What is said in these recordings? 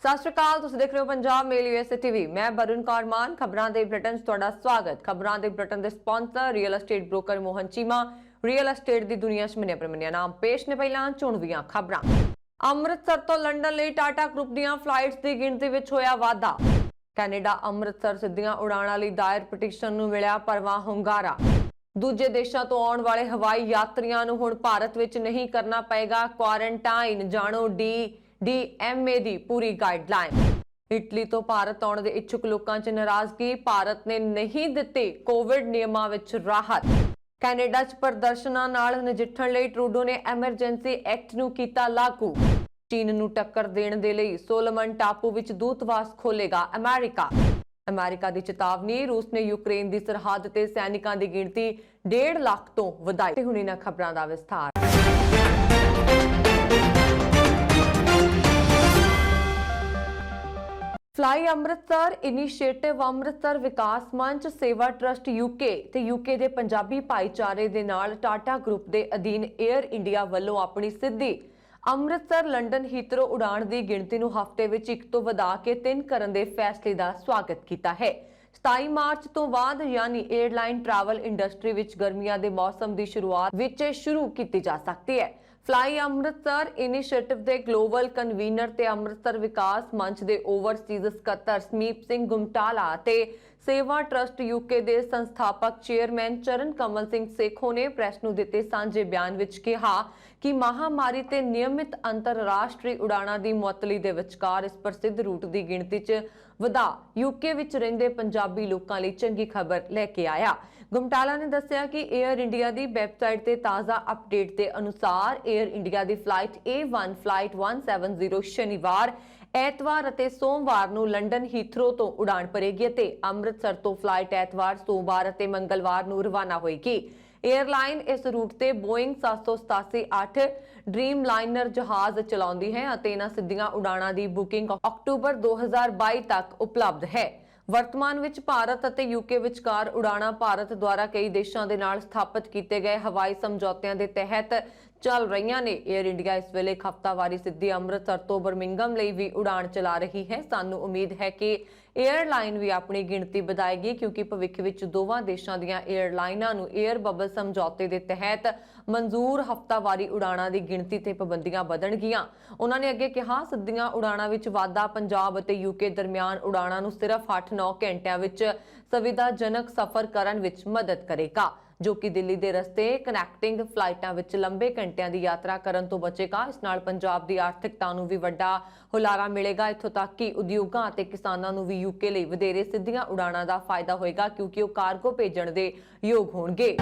ਸਤਿ ਸ਼੍ਰੀ ਅਕਾਲ। ਤੁਸੀਂ ਦੇਖ ਰਹੇ ਹੋ ਪੰਜਾਬ ਮੇਲ USA ਟੀਵੀ। ਮੈਂ ਬरुण कौर मान। ਖਬਰਾਂ ਦੇ ਬੁਲੇਟਿਨ 'ਚ ਤੁਹਾਡਾ ਸਵਾਗਤ। ਖਬਰਾਂ ਦੇ ਬੁਲੇਟਿਨ ਦੇ sponsor real estate broker Mohan Cheema. Real estate ਦੀ ਦੁਨੀਆ 'ਚ ਮੰਨਿਆ ਪ੍ਰਮੰਨਿਆ ਨਾਮ। ਪੇਸ਼ ਨੇ ਪਹਿਲਾਂ ਚੁਣਵੀਆਂ ਖਬਰਾਂ। ਅੰਮ੍ਰਿਤਸਰ ਤੋਂ ਲੰਡਨ ਲਈ ਟਾਟਾ ਗਰੁੱਪ ਦੀਆਂ ਫਲਾਈਟਸ ਦੀ ਗਿਣਤੀ ਵਿੱਚ ਹੋਇਆ ਵਾਧਾ। ਕੈਨੇਡਾ ਅੰਮ੍ਰਿਤਸਰ ਸਿੱਧੀਆਂ ਉਡਾਣਾਂ ਲਈ ਦਾਇਰ ਪਟੀਸ਼ਨ ਨੂੰ ਮਿਲਿਆ ਭਰਵਾਂ ਹੁੰਗਾਰਾ। ਦੂਜੇ ਦੇਸ਼ਾਂ ਤੋਂ ਆਉਣ ਵਾਲੇ ਹਵਾਈ ਯਾਤਰੀਆਂ ਨੂੰ ਹੁਣ ਭਾਰਤ ਵਿੱਚ ਨਹੀਂ ਕਰਨਾ ਪਏਗਾ ਕੁਆਰੰਟਾਈਨ। ਜਾਣੋ DMA ਦੀ ਪੂਰੀ ਗਾਈਡਲਾਈਨ। ਇਟਲੀ ਤੋਂ ਭਾਰਤ ਆਉਣ ਦੇ ਇੱਛੁਕ ਲੋਕਾਂ 'ਚ ਨਾਰਾਜ਼ਗੀ। ਭਾਰਤ ਨੇ ਨਹੀਂ ਦਿੱਤੀ ਕੋਵਿਡ ਨਿਯਮਾਂ ਵਿੱਚ ਰਾਹਤ। ਕੈਨੇਡਾ 'ਚ ਪ੍ਰਦਰਸ਼ਨਾਂ ਨਾਲ ਨਜਿੱਠਣ ਲਈ ਟਰੂਡੋ ਨੇ ਐਮਰਜੈਂਸੀ ਐਕਟ ਨੂੰ ਕੀਤਾ ਲਾਗੂ। ਚੀਨ ਨੂੰ ਟੱਕਰ ਦੇਣ ਦੇ ਲਈ ਸੋਲੋਮਨ ਟਾਪੂ ਵਿੱਚ ਦੂਤਵਾਸ ਖੋਲੇਗਾ ਅਮਰੀਕਾ ਦੀ ਚੇਤਾਵਨੀ। ਰੂਸ ਨੇ ਯੂਕਰੇਨ ਦੀ ਸਰਹੱਦ ਤੇ ਸੈਨਿਕਾਂ ਦੀ ਗਿਣਤੀ 1.5 ਲੱਖ ਤੋਂ ਵਧਾਈ। ਤੇ ਹੁਣ ਇਹਨਾਂ ਖਬਰਾਂ ਦਾ ਵਿਸਥਾਰ। ਫਲਾਈ ਅੰਮ੍ਰਿਤਸਰ ਇਨੀਸ਼ੀਏਟਿਵ, ਅੰਮ੍ਰਿਤਸਰ ਵਿਕਾਸ ਮੰਚ, ਸੇਵਾ ਟਰਸਟ UK ਤੇ UK ਦੇ ਪੰਜਾਬੀ ਭਾਈਚਾਰੇ ਦੇ ਨਾਲ ਟਾਟਾ ਗਰੁੱਪ ਦੇ ਅਧੀਨ 에ਅਰ ਇੰਡੀਆ ਵੱਲੋਂ ਆਪਣੀ ਸਿੱਧੀ ਅੰਮ੍ਰਿਤਸਰ ਲੰਡਨ ਹੀਥਰੋ ਉਡਾਣ ਦੀ ਗਿਣਤੀ ਨੂੰ ਹਫ਼ਤੇ ਵਿੱਚ 1 ਤੋਂ ਵਧਾ ਕੇ 3 ਕਰਨ ਦੇ ਫੈਸਲੇ ਦਾ ਸਵਾਗਤ ਕੀਤਾ ਹੈ। 27 ਮਾਰਚ ਤੋਂ ਬਾਅਦ ਯਾਨੀ 에ਅਰਲਾਈਨ ਟਰੈਵਲ ਇੰਡਸਟਰੀ ਵਿੱਚ ਗਰਮੀਆਂ ਦੇ ਮੌਸਮ ਦੀ ਸ਼ੁਰੂਆਤ ਵਿੱਚ ਸ਼ੁਰੂ ਕੀਤੀ ਜਾ ਸਕਦੀ ਹੈ। ਫਲਾਈ ਅੰਮ੍ਰਿਤਸਰ ਇਨੀਸ਼ੀਏਟਿਵ ਦੇ ਗਲੋਬਲ ਕਨਵੀਨਰ ਤੇ ਅੰਮ੍ਰਿਤਸਰ ਵਿਕਾਸ ਮੰਚ ਦੇ ਓਵਰਸੀਜ਼ ਸਕੱਤਰ ਸਮੀਪ ਸਿੰਘ ਗੁਮਟਾਲਾ ਤੇ ਸੇਵਾ ਟਰਸਟ UK ਦੇ ਸੰਸਥਾਪਕ ਚੇਅਰਮੈਨ ਚਰਨ ਕਮਲ ਸਿੰਘ ਸੇਖੋ ਨੇ ਪ੍ਰੈਸ ਨੂੰ ਦਿੱਤੇ ਸਾਂਝੇ ਬਿਆਨ ਵਿੱਚ ਕਿਹਾ ਕਿ ਮਹਾਮਾਰੀ ਤੇ ਨਿਯਮਿਤ ਅੰਤਰਰਾਸ਼ਟਰੀ ਉਡਾਣਾਂ ਦੀ ਮੁਅੱਤਲੀ ਦੇ ਵਿਚਕਾਰ ਇਸ ਪ੍ਰਸਿੱਧ ਰੂਟ ਦੀ ਗਿਣਤੀ 'ਚ ਵਧਾ UK ਵਿੱਚ ਰਹਿੰਦੇ ਪੰਜਾਬੀ ਲੋਕਾਂ ਲਈ ਚੰਗੀ ਖਬਰ ਲੈ ਕੇ ਆਇਆ। ਗੁਮਟਾਲਾ ਨੇ ਦੱਸਿਆ ਕਿ 에ਅਰ ਇੰਡੀਆ ਦੀ ਵੈਬਸਾਈਟ ਤੇ ਤਾਜ਼ਾ ਅਪਡੇਟ ਦੇ ਅਨੁਸਾਰ 에ਅਰ ਇੰਡੀਆ ਦੀ ਫਲਾਈਟ A1 ਫਲਾਈਟ 170 ਸ਼ਨੀਵਾਰ, ਐਤਵਾਰ ਅਤੇ ਸੋਮਵਾਰ ਨੂੰ ਲੰਡਨ ਹੀਥਰੋ ਤੋਂ ਉਡਾਣ ਭਰੇਗੀ ਅਤੇ ਅੰਮ੍ਰਿਤਸਰ ਤੋਂ ਫਲਾਈਟ ਐਤਵਾਰ, ਸੋਮਵਾਰ ਅਤੇ ਮੰਗਲਵਾਰ ਨੂੰ ਰਵਾਨਾ ਹੋਏਗੀ। 에ਅਰਲਾਈਨ ਇਸ ਰੂਟ ਤੇ ਬੋਇੰਗ 787-8 ਡ੍ਰੀਮ ਲਾਈਨਰ ਜਹਾਜ਼ ਚਲਾਉਂਦੀ ਹੈ ਅਤੇ ਇਹਨਾਂ ਸਿੱਧੀਆਂ ਉਡਾਣਾਂ ਦੀ ਬੁਕਿੰਗ ਅਕਤੂਬਰ 2022 ਤੱਕ ਉਪਲਬਧ ਹੈ। ਵਰਤਮਾਨ ਵਿੱਚ ਭਾਰਤ ਅਤੇ UK ਵਿਚਕਾਰ ਉਡਾਣਾਂ ਭਾਰਤ ਦੁਆਰਾ ਕਈ ਦੇਸ਼ਾਂ ਦੇ ਨਾਲ ਸਥਾਪਿਤ ਕੀਤੇ ਗਏ ਹਵਾਈ ਸਮਝੌਤਿਆਂ ਦੇ ਤਹਿਤ ਚੱਲ ਰਹੀਆਂ ਨੇ। 에ਅਰ ਇੰਡੀਆ ਇਸ ਵੇਲੇ ਇੱਕ ਹਫ਼ਤਾਵਾਰੀ ਸਿੱਧੀ ਅੰਮ੍ਰਿਤਸਰ ਤੋਂ ਬਰਮਿੰਘਮ ਲਈ ਵੀ ਉਡਾਣ ਚਲਾ ਰਹੀ ਹੈ। ਸਾਨੂੰ ਉਮੀਦ ਹੈ ਕਿ 에ਅਰਲਾਈਨ ਵੀ ਆਪਣੀ ਗਿਣਤੀ ਵਧਾਏਗੀ ਕਿਉਂਕਿ ਭਵਿੱਖ ਵਿੱਚ ਦੋਵਾਂ ਦੇਸ਼ਾਂ ਦੀਆਂ 에ਅਰਲਾਈਨਾਂ ਨੂੰ 에ਅਰ ਬਬਲ ਸਮਝੌਤੇ ਦੇ ਤਹਿਤ ਮਨਜ਼ੂਰ ਹਫ਼ਤਾਵਾਰੀ ਉਡਾਣਾਂ ਦੀ ਗਿਣਤੀ ਤੇ ਪਾਬੰਦੀਆਂ ਵਧਣਗੀਆਂ। ਉਹਨਾਂ ਨੇ ਅੱਗੇ ਕਿਹਾ, ਸਿੱਧੀਆਂ ਉਡਾਣਾਂ ਵਿੱਚ ਵਾਧਾ ਪੰਜਾਬ ਅਤੇ UK ਦਰਮਿਆਨ ਉਡਾਣਾਂ ਨੂੰ ਸਿਰਫ 8-9 ਘੰਟਿਆਂ ਵਿੱਚ ਸੁਵਿਧਾਜਨਕ ਸਫ਼ਰ ਕਰਨ ਵਿੱਚ ਮਦਦ ਕਰੇਗਾ, ਜੋ ਕਿ ਦਿੱਲੀ ਦੇ ਰਸਤੇ ਕਨੈਕਟਿੰਗ ਫਲਾਈਟਾਂ ਵਿੱਚ ਲੰਬੇ ਘੰਟਿਆਂ ਦੀ ਯਾਤਰਾ ਕਰਨ ਤੋਂ ਬਚੇਗਾ। ਇਸ ਨਾਲ ਪੰਜਾਬ ਦੀ ਆਰਥਿਕਤਾ ਨੂੰ ਵੀ ਵੱਡਾ ਹੁਲਾਰਾ ਮਿਲੇਗਾ। ਇੱਥੋਂ ਤੱਕ ਕਿ ਉਦਯੋਗਾਂ ਅਤੇ ਕਿਸਾਨਾਂ ਨੂੰ ਵੀ UK ਲਈ ਵਧੇਰੇ ਸਿੱਧੀਆਂ ਉਡਾਣਾਂ ਦਾ ਫਾਇਦਾ ਹੋਏਗਾ ਕਿਉਂਕਿ ਉਹ ਕਾਰਗੋ ਭੇਜਣ ਦੇ ਯੋਗ ਹੋਣਗੇ।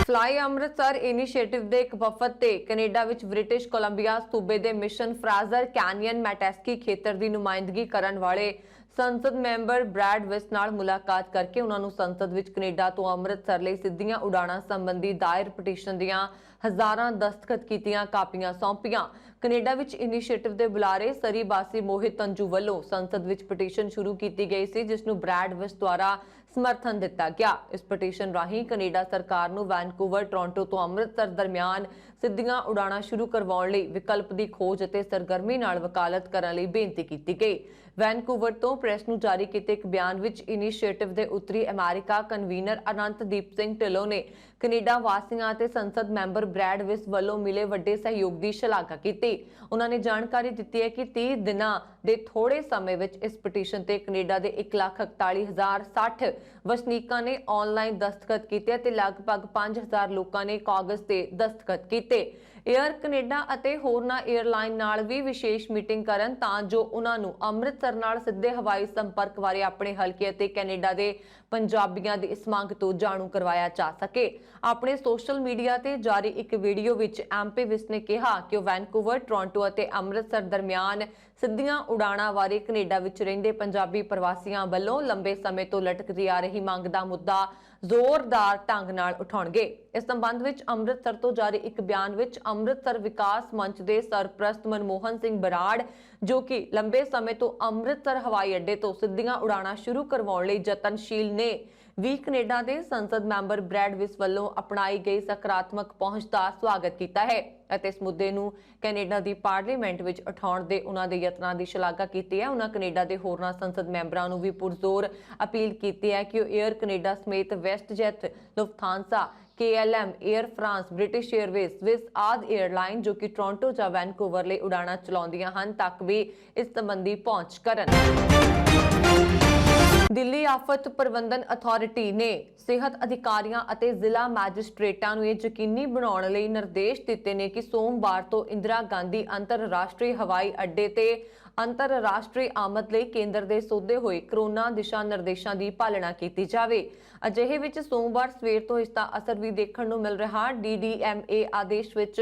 ਫਲਾਈ ਅੰਮ੍ਰਿਤਸਰ ਇਨੀਸ਼ੀਏਟਿਵ ਦੇ ਇੱਕ ਵਫਦ ਤੇ ਕੈਨੇਡਾ ਵਿੱਚ ਬ੍ਰਿਟਿਸ਼ ਕੋਲੰਬੀਆ ਸੂਬੇ ਦੇ ਮਿਸ਼ਨ ਫਰਾਜ਼ਰ ਕੈਨੀਅਨ ਮੈਟੈਸਕੀ ਖੇਤਰ ਦੀ ਨੁਮਾਇੰਦਗੀ ਕਰਨ ਵਾਲੇ ਸੰਸਦ ਮੈਂਬਰ ਬ੍ਰੈਡ ਵਿਸ ਨਾਲ ਮੁਲਾਕਾਤ ਕਰਕੇ ਉਹਨਾਂ ਨੂੰ ਸੰਸਦ ਵਿੱਚ ਕੈਨੇਡਾ ਤੋਂ ਅੰਮ੍ਰਿਤਸਰ ਲਈ ਸਿੱਧੀਆਂ ਉਡਾਣਾਂ ਸੰਬੰਧੀ ਦਾਇਰ ਪਟੀਸ਼ਨ ਦੀਆਂ ਹਜ਼ਾਰਾਂ ਦਸਤਖਤ ਕੀਤੀਆਂ ਕਾਪੀਆਂ ਸੌਂਪੀਆਂ। ਕੈਨੇਡਾ ਵਿੱਚ ਇਨੀਸ਼ੀਏਟਿਵ ਦੇ ਬੁਲਾਰੇ ਸਰੀ ਬਾਸੀ ਮੋਹਿਤ ਤੰਜੂ ਵੱਲੋਂ ਸੰਸਦ ਵਿੱਚ ਪਟੀਸ਼ਨ ਸ਼ੁਰੂ ਕੀਤੀ ਗਈ ਸੀ, ਜਿਸ ਨੂੰ ਬ੍ਰੈਡ ਵਿਸ ਦੁਆਰਾ ਸਮਰਥਨ ਦਿੱਤਾ ਗਿਆ। ਇਸ ਪਟੀਸ਼ਨ ਰਾਹੀਂ ਕੈਨੇਡਾ ਸਰਕਾਰ ਨੂੰ ਵੈਨਕੂਵਰ, ਟੋਰਾਂਟੋ ਤੋਂ ਅੰਮ੍ਰਿਤਸਰ ਦਰਮਿਆਨ ਸਿੱਧੀਆਂ ਉਡਾਣਾਂ ਸ਼ੁਰੂ ਕਰਵਾਉਣ ਲਈ ਵਿਕਲਪ ਦੀ ਖੋਜ ਅਤੇ ਸਰਗਰਮੀ ਨਾਲ ਵਕਾਲਤ ਕਰਨ ਲਈ ਬੇਨਤੀ ਕੀਤੀ ਗਈ। ਵੈਨਕੂਵਰ ਤੋਂ ਪ੍ਰੈਸ ਨੂੰ ਜਾਰੀ ਕੀਤੇ ਇੱਕ ਬਿਆਨ ਵਿੱਚ ਇਨੀਸ਼ੀਏਟਿਵ ਦੇ ਉੱਤਰੀ ਅਮਰੀਕਾ ਕਨਵੀਨਰ ਅਨੰਤਦੀਪ ਸਿੰਘ ਢਿੱਲੋਂ ਨੇ ਕੈਨੇਡਾ ਵਾਸੀਆਂ ਅਤੇ ਸੰਸਦ ਮੈਂਬਰ ਬ੍ਰੈਡ ਵਿਸ ਵੱਲੋਂ ਮਿਲੇ ਵੱਡੇ ਸਹਿਯੋਗ ਦੀ ਸ਼ਲਾਘਾ ਕੀਤੀ। ਉਹਨਾਂ ਨੇ ਜਾਣਕਾਰੀ ਦਿੱਤੀ ਹੈ ਕਿ 30 ਦਿਨਾਂ ਦੇ ਥੋੜੇ ਸਮੇਂ ਵਿੱਚ ਇਸ ਪਟੀਸ਼ਨ ਤੇ ਕੈਨੇਡਾ ਦੇ 1,41,060 ਵਸਨੀਕਾਂ ਨੇ ਆਨਲਾਈਨ ਦਸਤਖਤ ਕੀਤੇ ਅਤੇ ਲਗਭਗ 5,000 ਲੋਕਾਂ ਨੇ ਕਾਗਜ਼ ਤੇ ਦਸਤਖਤ ਕੀਤੇ। 에ਅਰ ਕੈਨੇਡਾ ਅਤੇ ਹੋਰਨਾਂ 에ਅਰਲਾਈਨ ਨਾਲ ਵੀ ਵਿਸ਼ੇਸ਼ ਮੀਟਿੰਗ ਕਰਨ ਤਾਂ ਜੋ ਉਹਨਾਂ ਨੂੰ ਅੰਮ੍ਰਿਤਸਰ ਨਾਲ ਸਿੱਧੇ ਹਵਾਈ ਸੰਪਰਕ ਬਾਰੇ ਆਪਣੇ ਹਲਕੇ ਅਤੇ ਕੈਨੇਡਾ ਦੇ ਪੰਜਾਬੀਆਂ ਦੀ ਇਸ ਮੰਗ ਤੋਂ ਜਾਣੂ ਕਰਵਾਇਆ ਜਾ ਸਕੇ। ਆਪਣੇ ਸੋਸ਼ਲ ਮੀਡੀਆ ਤੇ ਜਾਰੀ ਇੱਕ ਵੀਡੀਓ ਵਿੱਚ MP ਵਿਸ ਨੇ ਕਿਹਾ ਕਿ ਉਹ ਵੈਨਕੂਵਰ, ਟੋਰਾਂਟੋ ਅਤੇ ਅੰਮ੍ਰਿਤਸਰ ਦਰਮਿਆਨ ਸਿੱਧੀਆਂ ਉਡਾਣਾਂ ਬਾਰੇ ਕੈਨੇਡਾ ਵਿੱਚ ਰਹਿੰਦੇ ਪੰਜਾਬੀ ਪ੍ਰਵਾਸੀਆਂ ਵੱਲੋਂ ਲੰਬੇ ਸਮੇਂ ਤੋਂ ਲਟਕਦੀ ਆ ਰਹੀ ਮੰਗ ਦਾ ਮੁੱਦਾ ਜ਼ੋਰਦਾਰ ਢੰਗ ਨਾਲ ਉਠਾਉਣਗੇ। ਇਸ ਸੰਬੰਧ ਵਿੱਚ ਅੰਮ੍ਰਿਤਸਰ ਤੋਂ ਜਾਰੀ ਇੱਕ ਬਿਆਨ ਵਿੱਚ ਅੰਮ੍ਰਿਤਸਰ ਵਿਕਾਸ ਮੰਚ ਦੇ ਸਰਪ੍ਰਸਤ ਮਨਮੋਹਨ ਸਿੰਘ ਬਰਾੜ, ਜੋ ਕਿ ਲੰਬੇ ਸਮੇਂ ਤੋਂ ਅੰਮ੍ਰਿਤਸਰ ਹਵਾਈ ਅੱਡੇ ਤੋਂ ਸਿੱਧੀਆਂ ਉਡਾਣਾਂ ਸ਼ੁਰੂ ਕਰਵਾਉਣ ਲਈ ਯਤਨਸ਼ੀਲ ਨੇ, ਵੀ ਕੈਨੇਡਾ ਦੇ ਸੰਸਦ ਮੈਂਬਰ ਬ੍ਰੈਡ ਵਿਸ ਵੱਲੋਂ ਅਪਣਾਈ ਗਈ ਸਕਾਰਾਤਮਕ ਪਹੁੰਚ ਦਾ ਸਵਾਗਤ ਕੀਤਾ ਹੈ। ਅਤੇ ਇਸ ਮੁੱਦੇ ਨੂੰ ਕੈਨੇਡਾ ਦੀ ਪਾਰਲੀਮੈਂਟ ਵਿੱਚ ਉਠਾਉਣ ਦੇ ਉਹਨਾਂ ਦੇ ਯਤਨਾਂ ਦੀ ਸ਼ਲਾਘਾ ਕੀਤੀ ਹੈ। ਉਹਨਾਂ ਕੈਨੇਡਾ ਦੇ ਹੋਰਨਾਂ ਸੰਸਦ ਮੈਂਬਰਾਂ ਨੂੰ ਵੀ ਪੁਰਜ਼ੋਰ ਅਪੀਲ ਕੀਤੀ ਹੈ ਕਿ ਉਹ 에ਅਰ ਕੈਨੇਡਾ ਸਮੇਤ ਵੈਸਟਜੈਟ, Lufthansa, KLM, air France, British Airways, Swiss ਆਦਿ 에ਅਰਲਾਈਨ ਜੋ ਕਿ ਟੋਰਾਂਟੋ ਜਾਂ ਵੈਨਕੂਵਰ ਲਈ ਉਡਾਣਾਂ ਚਲਾਉਂਦੀਆਂ ਹਨ ਤੱਕ ਵੀ ਇਸ ਸੰਬੰਧੀ ਪਹੁੰਚ ਕਰਨ। ਦਿੱਲੀ ਆਫਤ ਪ੍ਰਬੰਧਨ ਅਥਾਰਟੀ ਨੇ ਸਿਹਤ ਅਧਿਕਾਰੀਆਂ ਅਤੇ ਜ਼ਿਲ੍ਹਾ ਮੈਜਿਸਟ੍ਰੇਟਾਂ ਨੂੰ ਇਹ ਯਕੀਨੀ ਬਣਾਉਣ ਲਈ ਨਿਰਦੇਸ਼ ਦਿੱਤੇ ਨੇ ਕਿ ਸੋਮਵਾਰ ਤੋਂ ਇੰਦਰਾ ਗਾਂਧੀ ਅੰਤਰਰਾਸ਼ਟਰੀ ਹਵਾਈ ਅੱਡੇ ਤੇ ਅੰਤਰਰਾਸ਼ਟਰੀ ਆਮਦ ਲਈ ਕੇਂਦਰ ਦੇ ਸੋਧੇ ਹੋਏ ਕਰੋਨਾ ਦਿਸ਼ਾ ਨਿਰਦੇਸ਼ਾਂ ਦੀ ਪਾਲਣਾ ਕੀਤੀ ਜਾਵੇ। ਅਜਿਹੇ ਵਿੱਚ ਸੋਮਵਾਰ ਸਵੇਰ ਤੋਂ ਇਸ ਦਾ ਅਸਰ ਵੀ ਦੇਖਣ ਨੂੰ ਮਿਲ ਰਿਹਾ। DDMA ਆਦੇਸ਼ ਵਿੱਚ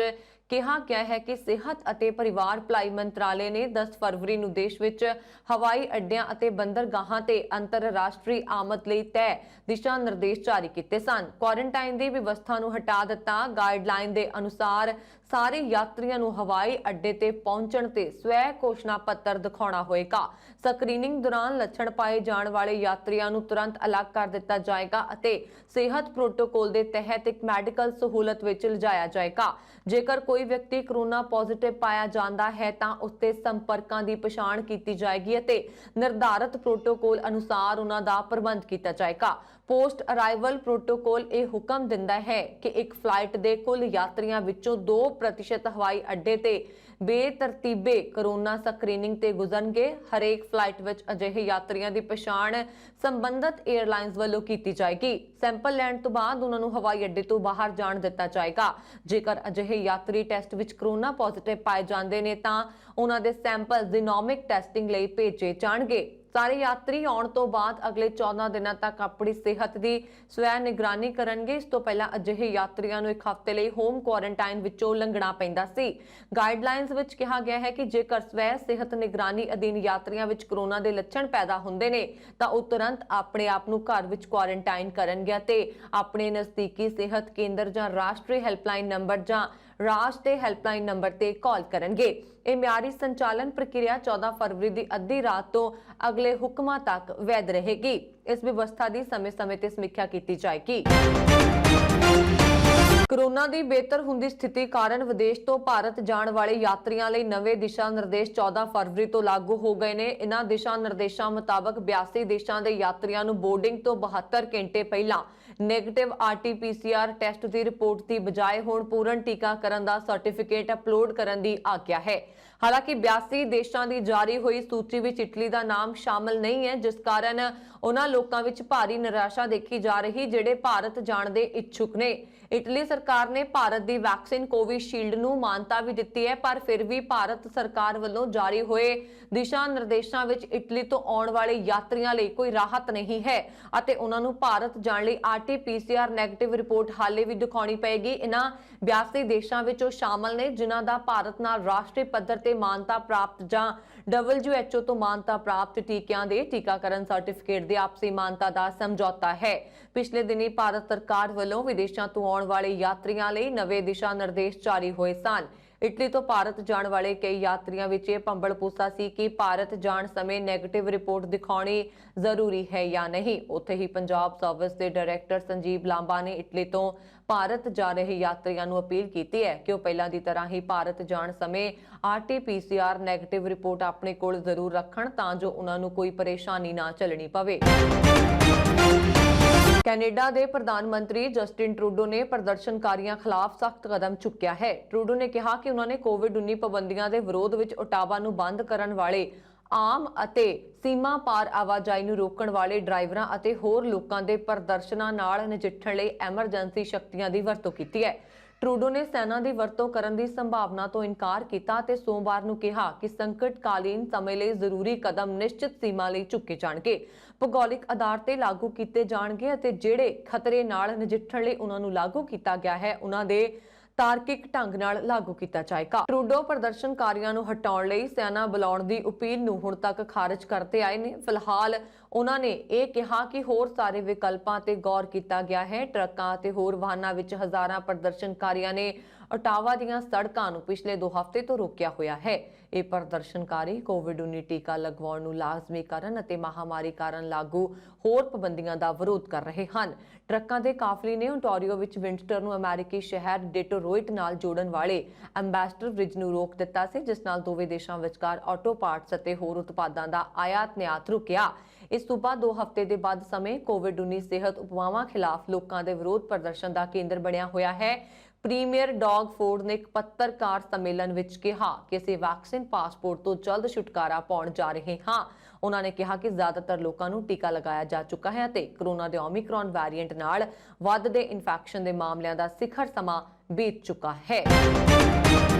ਕਿਹਾ ਗਿਆ ਹੈ ਕਿ ਸਿਹਤ ਅਤੇ ਪਰਿਵਾਰ ਭਲਾਈ ਮੰਤਰਾਲੇ ਨੇ 10 ਫਰਵਰੀ ਨੂੰ ਦੇਸ਼ ਵਿੱਚ ਹਵਾਈ ਅੱਡਿਆਂ ਅਤੇ ਬੰਦਰਗਾਹਾਂ ਤੇ ਅੰਤਰਰਾਸ਼ਟਰੀ ਆਮਦ ਲਈ ਤੈਅ ਦਿਸ਼ਾ ਨਿਰਦੇਸ਼ ਜਾਰੀ ਕੀਤੇ ਸਨ। ਕੁਆਰੰਟਾਈਨ ਦੀ ਵਿਵਸਥਾ ਨੂੰ ਹਟਾ ਦਿੱਤਾ। ਗਾਈਡਲਾਈਨ ਦੇ ਅਨੁਸਾਰ ਸਾਰੇ ਯਾਤਰੀਆਂ ਨੂੰ ਹਵਾਈ ਅੱਡੇ ਤੇ ਪਹੁੰਚਣ ਤੇ ਸਵੈ ਘੋਸ਼ਣਾ ਪੱਤਰ ਦਿਖਾਉਣਾ ਹੋਏਗਾ। ਸਕਰੀਨਿੰਗ ਦੌਰਾਨ ਲੱਛਣ ਪਾਏ ਜਾਣ ਵਾਲੇ ਯਾਤਰੀਆਂ ਨੂੰ ਤੁਰੰਤ ਅਲੱਗ ਕਰ ਦਿੱਤਾ ਜਾਏਗਾ ਅਤੇ ਸਿਹਤ ਪ੍ਰੋਟੋਕਾਲ ਦੇ ਤਹਿਤ ਇੱਕ ਮੈਡੀਕਲ ਸਹੂਲਤ ਵਿੱਚ ਲਿਜਾਇਆ ਜਾਏਗਾ। ਜੇਕਰ ਕੋਈ ਵਿਅਕਤੀ ਕਰੋਨਾ ਪੋਜ਼ਿਟਿਵ ਪਾਇਆ ਜਾਂਦਾ ਹੈ ਤਾਂ ਉਸਦੇ ਸੰਪਰਕਾਂ ਦੀ ਪਛਾਣ ਕੀਤੀ ਜਾਏਗੀ ਅਤੇ ਨਿਰਧਾਰਤ ਪ੍ਰੋਟੋਕਾਲ ਅਨੁਸਾਰ ਉਹਨਾਂ ਦਾ ਪ੍ਰਬੰਧ ਕੀਤਾ ਜਾਏਗਾ। ਪੋਸਟ ਅਰਾਈਵਲ ਪ੍ਰੋਟੋਕਾਲ ਇਹ ਹੁਕਮ ਦਿੰਦਾ ਹੈ ਕਿ ਇੱਕ ਫਲਾਈਟ ਦੇ ਕੁੱਲ ਯਾਤਰੀਆਂ ਵਿੱਚੋਂ 2% ਹਵਾਈ ਅੱਡੇ ਤੇ ਬੇਤਰਤੀਬੇ ਕਰੋਨਾ ਸਕਰੀਨਿੰਗ ਤੇ ਗੁਜ਼ਰਨਗੇ। ਹਰੇਕ ਫਲਾਈਟ ਵਿੱਚ ਅਜਿਹੇ ਯਾਤਰੀਆਂ ਦੀ ਪਛਾਣ ਸੰਬੰਧਿਤ 에ਅਰਲਾਈਨਸ ਵੱਲੋਂ ਕੀਤੀ ਜਾਏਗੀ। ਸੈਂਪਲ ਲੈਣ ਤੋਂ ਬਾਅਦ ਉਹਨਾਂ ਨੂੰ ਹਵਾਈ ਅੱਡੇ ਤੋਂ ਬਾਹਰ ਜਾਣ ਦਿੱਤਾ ਜਾਏਗਾ। ਜੇਕਰ ਅਜਿਹੇ ਯਾਤਰੀ ਟੈਸਟ ਵਿੱਚ ਕਰੋਨਾ ਪੋਜ਼ਿਟਿਵ ਪਾਏ ਜਾਂਦੇ ਨੇ ਤਾਂ ਉਹਨਾਂ ਦੇ ਸੈਂਪਲ ਜੀਨੋਮਿਕ ਟੈਸਟਿੰਗ ਲਈ ਭੇਜੇ ਜਾਣਗੇ। ਸਾਰੇ ਯਾਤਰੀ ਆਉਣ ਤੋਂ ਬਾਅਦ ਅਗਲੇ 14 ਦਿਨਾਂ ਤੱਕ ਆਪਣੀ ਸਿਹਤ ਦੀ ਸਵੈ ਨਿਗਰਾਨੀ ਕਰਨਗੇ। ਇਸ ਤੋਂ ਪਹਿਲਾਂ ਅਜਿਹੇ ਯਾਤਰੀਆਂ ਨੂੰ ਇੱਕ ਹਫ਼ਤੇ ਲਈ ਹੋਮ ਕੁਆਰੰਟਾਈਨ ਵਿੱਚੋਂ ਲੰਘਣਾ ਪੈਂਦਾ ਸੀ। ਗਾਈਡਲਾਈਨਸ ਵਿੱਚ ਕਿਹਾ ਗਿਆ ਹੈ ਕਿ ਜੇਕਰ ਸਵੈ ਸਿਹਤ ਨਿਗਰਾਨੀ ਅਧੀਨ ਯਾਤਰੀਆਂ ਵਿੱਚ ਕਰੋਨਾ ਦੇ ਲੱਛਣ ਪੈਦਾ ਹੁੰਦੇ ਨੇ ਤਾਂ ਉਹ ਤੁਰੰਤ ਆਪਣੇ ਆਪ ਨੂੰ ਘਰ ਵਿੱਚ ਕੁਆਰੰਟਾਈਨ ਕਰਨਗੇ ਤੇ ਆਪਣੇ ਨਜ਼ਦੀਕੀ ਸਿਹਤ ਕੇਂਦਰ ਜਾਂ ਰਾਸ਼ਟਰੀ ਹੈਲਪਲਾਈਨ ਨੰਬਰ ਜਾਂ ਰਾਜ ਦੇ ਹੈਲਪਲਾਈਨ ਨੰਬਰ ਤੇ ਕਾਲ ਕਰਨਗੇ। ਇਹ ਮਿਆਰੀ ਸੰਚਾਲਨ ਪ੍ਰਕਿਰਿਆ 14 ਫਰਵਰੀ ਦੀ ਅੱਧੀ ਰਾਤ ਤੋਂ ਅਗਲੇ ਹੁਕਮਾਂ ਤੱਕ ਵੈਧ ਰਹੇਗੀ। ਇਸ ਵਿਵਸਥਾ ਦੀ ਸਮੇਂ-ਸਮੇਂ ਤੇ ਸਮੀਖਿਆ ਕੀਤੀ ਜਾਏਗੀ। ਕੋਰੋਨਾ ਦੀ ਬਿਹਤਰ ਹੁੰਦੀ ਸਥਿਤੀ ਕਾਰਨ ਵਿਦੇਸ਼ ਤੋਂ ਭਾਰਤ ਜਾਣ ਵਾਲੇ ਯਾਤਰੀਆਂ ਲਈ ਨਵੇਂ ਦਿਸ਼ਾ ਨਿਰਦੇਸ਼ 14 ਫਰਵਰੀ ਤੋਂ ਲਾਗੂ ਹੋ ਗਏ ਨੇ। ਇਨ੍ਹਾਂ ਦਿਸ਼ਾ ਨਿਰਦੇਸ਼ਾਂ ਮੁਤਾਬਕ 82 ਦੇਸ਼ਾਂ ਦੇ ਯਾਤਰੀਆਂ ਨੂੰ ਬੋਰਡਿੰਗ ਤੋਂ 72 ਘੰਟੇ ਪਹਿਲਾਂ ਨੈਗੇਟਿਵ RT-PCR ਟੈਸਟ ਦੀ ਰਿਪੋਰਟ ਦੀ ਬਜਾਏ ਹੁਣ ਪੂਰਨ ਟੀਕਾਕਰਨ ਦਾ ਸਰਟੀਫਿਕੇਟ ਅਪਲੋਡ ਕਰਨ ਦੀ ਆਗਿਆ ਹੈ। ਹਾਲਾਂਕਿ 82 ਦੇਸ਼ਾਂ ਦੀ ਜਾਰੀ ਹੋਈ ਸੂਚੀ ਵਿੱਚ ਇਟਲੀ ਦਾ ਨਾਮ ਸ਼ਾਮਲ ਨਹੀਂ ਹੈ, ਜਿਸ ਕਾਰਨ ਉਹਨਾਂ ਲੋਕਾਂ ਵਿੱਚ ਭਾਰੀ ਨਿਰਾਸ਼ਾ ਦੇਖੀ ਜਾ ਰਹੀ ਜਿਹੜੇ ਭਾਰਤ ਜਾਣ ਦੇ ਇੱਛੁਕ ਨੇ। ਇਟਲੀ ਸਰਕਾਰ ਨੇ ਭਾਰਤ ਦੀ ਵੈਕਸੀਨ ਕੋਵਿਸ਼ੀਲਡ ਨੂੰ ਮਾਨਤਾ ਵੀ ਦਿੱਤੀ ਹੈ, ਪਰ ਫਿਰ ਵੀ ਭਾਰਤ ਸਰਕਾਰ ਵੱਲੋਂ ਜਾਰੀ ਹੋਏ ਦਿਸ਼ਾ ਨਿਰਦੇਸ਼ਾਂ ਵਿੱਚ ਇਟਲੀ ਤੋਂ ਆਉਣ ਵਾਲੇ ਯਾਤਰੀਆਂ ਲਈ ਕੋਈ ਰਾਹਤ ਨਹੀਂ ਹੈ ਅਤੇ ਉਹਨਾਂ ਨੂੰ ਭਾਰਤ ਜਾਣ ਲਈ RT-PCR ਨੈਗੇਟਿਵ ਰਿਪੋਰਟ ਹਾਲੇ ਵੀ ਦਿਖਾਉਣੀ ਪਏਗੀ। ਇਹਨਾਂ 82 ਦੇਸ਼ਾਂ ਵਿੱਚ ਉਹ ਸ਼ਾਮਲ ਨੇ ਜਿਨ੍ਹਾਂ ਦਾ ਭਾਰਤ ਨਾਲ ਰਾਸ਼ਟਰੀ ਪੱਧਰ ਤੇ ਮਾਨਤਾ ਪ੍ਰਾਪਤ ਜਾਂ WHO ਤੋਂ ਮਾਨਤਾ ਪ੍ਰਾਪਤ ਟੀਕਿਆਂ ਦੇ ਟੀਕਾਕਰਨ ਸਰਟੀਫਿਕੇਟ ਦੀ ਆਪਸੀ ਮਾਨਤਾ ਦਾ ਸਮਝੌਤਾ ਹੈ। ਪਿਛਲੇ ਦਿਨੀ ਭਾਰਤ ਸਰਕਾਰ ਵੱਲੋਂ ਵਿਦੇਸ਼ਾਂ ਤੋਂ ਆਉਣ ਵਾਲੇ ਯਾਤਰੀਆਂ ਲਈ ਨਵੇਂ ਦਿਸ਼ਾ ਨਿਰਦੇਸ਼ ਜਾਰੀ ਹੋਏ ਸਨ। ਇਟਲੀ ਤੋਂ ਭਾਰਤ ਜਾਣ ਵਾਲੇ ਕਈ ਯਾਤਰੀਆਂ ਵਿੱਚ ਇਹ ਭੰਬਲ ਪੂਸਾ ਸੀ ਕਿ ਭਾਰਤ ਜਾਣ ਸਮੇਂ ਨੈਗੇਟਿਵ ਰਿਪੋਰਟ ਦਿਖਾਉਣੀ ਜ਼ਰੂਰੀ ਹੈ ਜਾਂ ਨਹੀਂ। ਉੱਥੇ ਹੀ ਪੰਜਾਬ ਸਰਵਿਸ ਦੇ ਡਾਇਰੈਕਟਰ ਸੰਜੀਵ ਲਾਂਬਾ ਨੇ ਇਟਲੀ ਤੋਂ ਭਾਰਤ ਜਾ ਰਹੇ ਯਾਤਰੀਆਂ ਨੂੰ ਅਪੀਲ ਕੀਤੀ ਹੈ ਕਿ ਉਹ ਪਹਿਲਾਂ ਦੀ ਤਰ੍ਹਾਂ ਹੀ ਭਾਰਤ ਜਾਣ ਸਮੇਂ RT-PCR ਨੈਗੇਟਿਵ ਰਿਪੋਰਟ ਆਪਣੇ ਕੋਲ ਜ਼ਰੂਰ ਰੱਖਣ ਤਾਂ ਜੋ ਉਹਨਾਂ ਨੂੰ ਕੋਈ ਪਰੇਸ਼ਾਨੀ ਨਾ ਝੱਲਣੀ ਪਵੇ। ਕੈਨੇਡਾ ਦੇ ਪ੍ਰਧਾਨ ਮੰਤਰੀ ਜਸਟਿਨ ਟਰੂਡੋ ਨੇ ਪ੍ਰਦਰਸ਼ਨਕਾਰੀਆਂ ਖਿਲਾਫ ਸਖਤ ਕਦਮ ਚੁੱਕਿਆ ਹੈ। ਟਰੂਡੋ ਨੇ ਕਿਹਾ ਕਿ ਉਹਨਾਂ ਨੇ ਕੋਵਿਡ-19 ਪਾਬੰਦੀਆਂ ਦੇ ਵਿਰੋਧ ਵਿੱਚ ਓਟਾਵਾ ਨੂੰ ਬੰਦ ਕਰਨ ਵਾਲੇ ਆਮ ਅਤੇ ਸੀਮਾ ਪਾਰ ਆਵਾਜਾਈ ਨੂੰ ਰੋਕਣ ਵਾਲੇ ਡਰਾਈਵਰਾਂ ਅਤੇ ਹੋਰ ਲੋਕਾਂ ਦੇ ਪ੍ਰਦਰਸ਼ਨਾਂ ਨਾਲ ਨਜਿੱਠਣ ਲਈ ਐਮਰਜੈਂਸੀ ਸ਼ਕਤੀਆਂ ਦੀ ਵਰਤੋਂ ਕੀਤੀ ਹੈ। ਟਰੂਡੋ ਨੇ ਸੈਨਾ ਦੀ ਵਰਤੋਂ ਕਰਨ ਦੀ ਸੰਭਾਵਨਾ ਤੋਂ ਇਨਕਾਰ ਕੀਤਾ ਤੇ ਸੋਮਵਾਰ ਨੂੰ ਕਿਹਾ ਕਿ ਸੰਕਟਕਾਲੀਨ ਸਮੇਂ ਲਈ ਜ਼ਰੂਰੀ ਕਦਮ ਨਿਸ਼ਚਿਤ ਸੀਮਾ ਲਈ ਚੁੱਕੇ ਜਾਣਗੇ, ਭੂਗੋਲਿਕ ਆਧਾਰ ਤੇ ਲਾਗੂ ਕੀਤੇ ਜਾਣਗੇ ਅਤੇ ਜਿਹੜੇ ਖਤਰੇ ਨਾਲ ਨਜਿੱਠਣ ਲਈ ਉਹਨਾਂ ਨੂੰ ਲਾਗੂ ਕੀਤਾ ਗਿਆ ਹੈ ਉਹਨਾਂ ਦੇ ਤਾਰਕਿਕ ਢੰਗ ਨਾਲ ਲਾਗੂ ਕੀਤਾ ਜਾਏਗਾ। ਟਰੂਡੋ ਪ੍ਰਦਰਸ਼ਨਕਾਰੀਆਂ ਨੂੰ ਹਟਾਉਣ ਲਈ ਸੈਨਾ ਬੁਲਾਉਣ ਦੀ ਅਪੀਲ ਨੂੰ ਹੁਣ ਤੱਕ ਖਾਰਜ ਕਰਦੇ ਆਏ ਨੇ। ਫਿਲਹਾਲ ਉਹਨਾਂ ਨੇ ਇਹ ਕਿਹਾ ਕਿ ਹੋਰ ਸਾਰੇ ਵਿਕਲਪਾਂ ਤੇ ਗੌਰ ਕੀਤਾ ਗਿਆ ਹੈ। ਟਰੱਕਾਂ ਅਤੇ ਹੋਰ ਵਾਹਨਾਂ ਵਿੱਚ ਹਜ਼ਾਰਾਂ ਪ੍ਰਦਰਸ਼ਨਕਾਰੀਆਂ ਨੇ ਓਟਾਵਾ ਦੀਆਂ ਸੜਕਾਂ ਨੂੰ ਪਿਛਲੇ 2 ਹਫ਼ਤੇ ਤੋਂ ਰੋਕਿਆ ਹੋਇਆ ਹੈ। ਇਹ ਪ੍ਰਦਰਸ਼ਨਕਾਰੀ ਕੋਵਿਡ-19 ਟੀਕਾ ਲਗਵਾਉਣ ਨੂੰ ਲਾਜ਼ਮੀ ਕਰਨ ਅਤੇ ਮਹਾਮਾਰੀ ਕਾਰਨ ਲਾਗੂ ਹੋਰ ਪਾਬੰਦੀਆਂ ਦਾ ਵਿਰੋਧ ਕਰ ਰਹੇ ਹਨ। ਟਰੱਕਾਂ ਦੇ ਕਾਫਲੇ ਨੇ ਓਨਟਾਰੀਓ ਵਿੱਚ ਵਿੰਸਟਰ ਨੂੰ ਅਮਰੀਕੀ ਸ਼ਹਿਰ ਡੇਟਰੋਇਟ ਨਾਲ ਜੋੜਨ ਵਾਲੇ ਐਂਬੈਸਡਰ ਬ੍ਰਿਜ ਨੂੰ ਰੋਕ ਦਿੱਤਾ ਸੀ, ਜਿਸ ਨਾਲ ਦੋਵੇਂ ਦੇਸ਼ਾਂ ਵਿਚਕਾਰ ਆਟੋ ਪਾਰਟਸ ਅਤੇ ਹੋਰ ਉਤਪਾਦਾਂ ਦਾ ਆਯਾਤ ਨਿਰਯਾਤ ਰੁਕਿਆ। ਇਸ ਤੋਂ ਬਾਅਦ 2 ਹਫ਼ਤੇ ਦੇ ਬਾਅਦ ਸਮੇਂ ਕੋਵਿਡ-19 ਸਿਹਤ ਉਪਾਵਾਂ ਖਿਲਾਫ ਲੋਕਾਂ ਦੇ ਵਿਰੋਧ ਪ੍ਰਦਰਸ਼ਨ ਦਾ ਕੇਂਦਰ ਬਣਿਆ ਹੋਇਆ ਹੈ। ਪ੍ਰੀਮੀਅਰ ਡੌਗ ਫੋਰਡ ਨੇ ਇੱਕ ਪੱਤਰਕਾਰ ਸੰਮੇਲਨ ਵਿੱਚ ਕਿਹਾ ਕਿ ਅਸੀਂ ਵੈਕਸੀਨ ਪਾਸਪੋਰਟ ਤੋਂ ਜਲਦ ਛੁਟਕਾਰਾ ਪਾਉਣ ਜਾ ਰਹੇ ਹਾਂ। ਉਹਨਾਂ ਨੇ ਕਿਹਾ ਕਿ ਜ਼ਿਆਦਾਤਰ ਲੋਕਾਂ ਨੂੰ ਟੀਕਾ ਲਗਾਇਆ ਜਾ ਚੁੱਕਾ ਹੈ ਅਤੇ ਕੋਰੋਨਾ ਦੇ ਓਮਿਕਰੌਨ ਵੈਰੀਐਂਟ ਨਾਲ ਵੱਧਦੇ ਇਨਫੈਕਸ਼ਨ ਦੇ ਮਾਮਲਿਆਂ ਦਾ ਸਿਖਰ ਸਮਾਂ ਬੀਤ ਚੁੱਕਾ ਹੈ।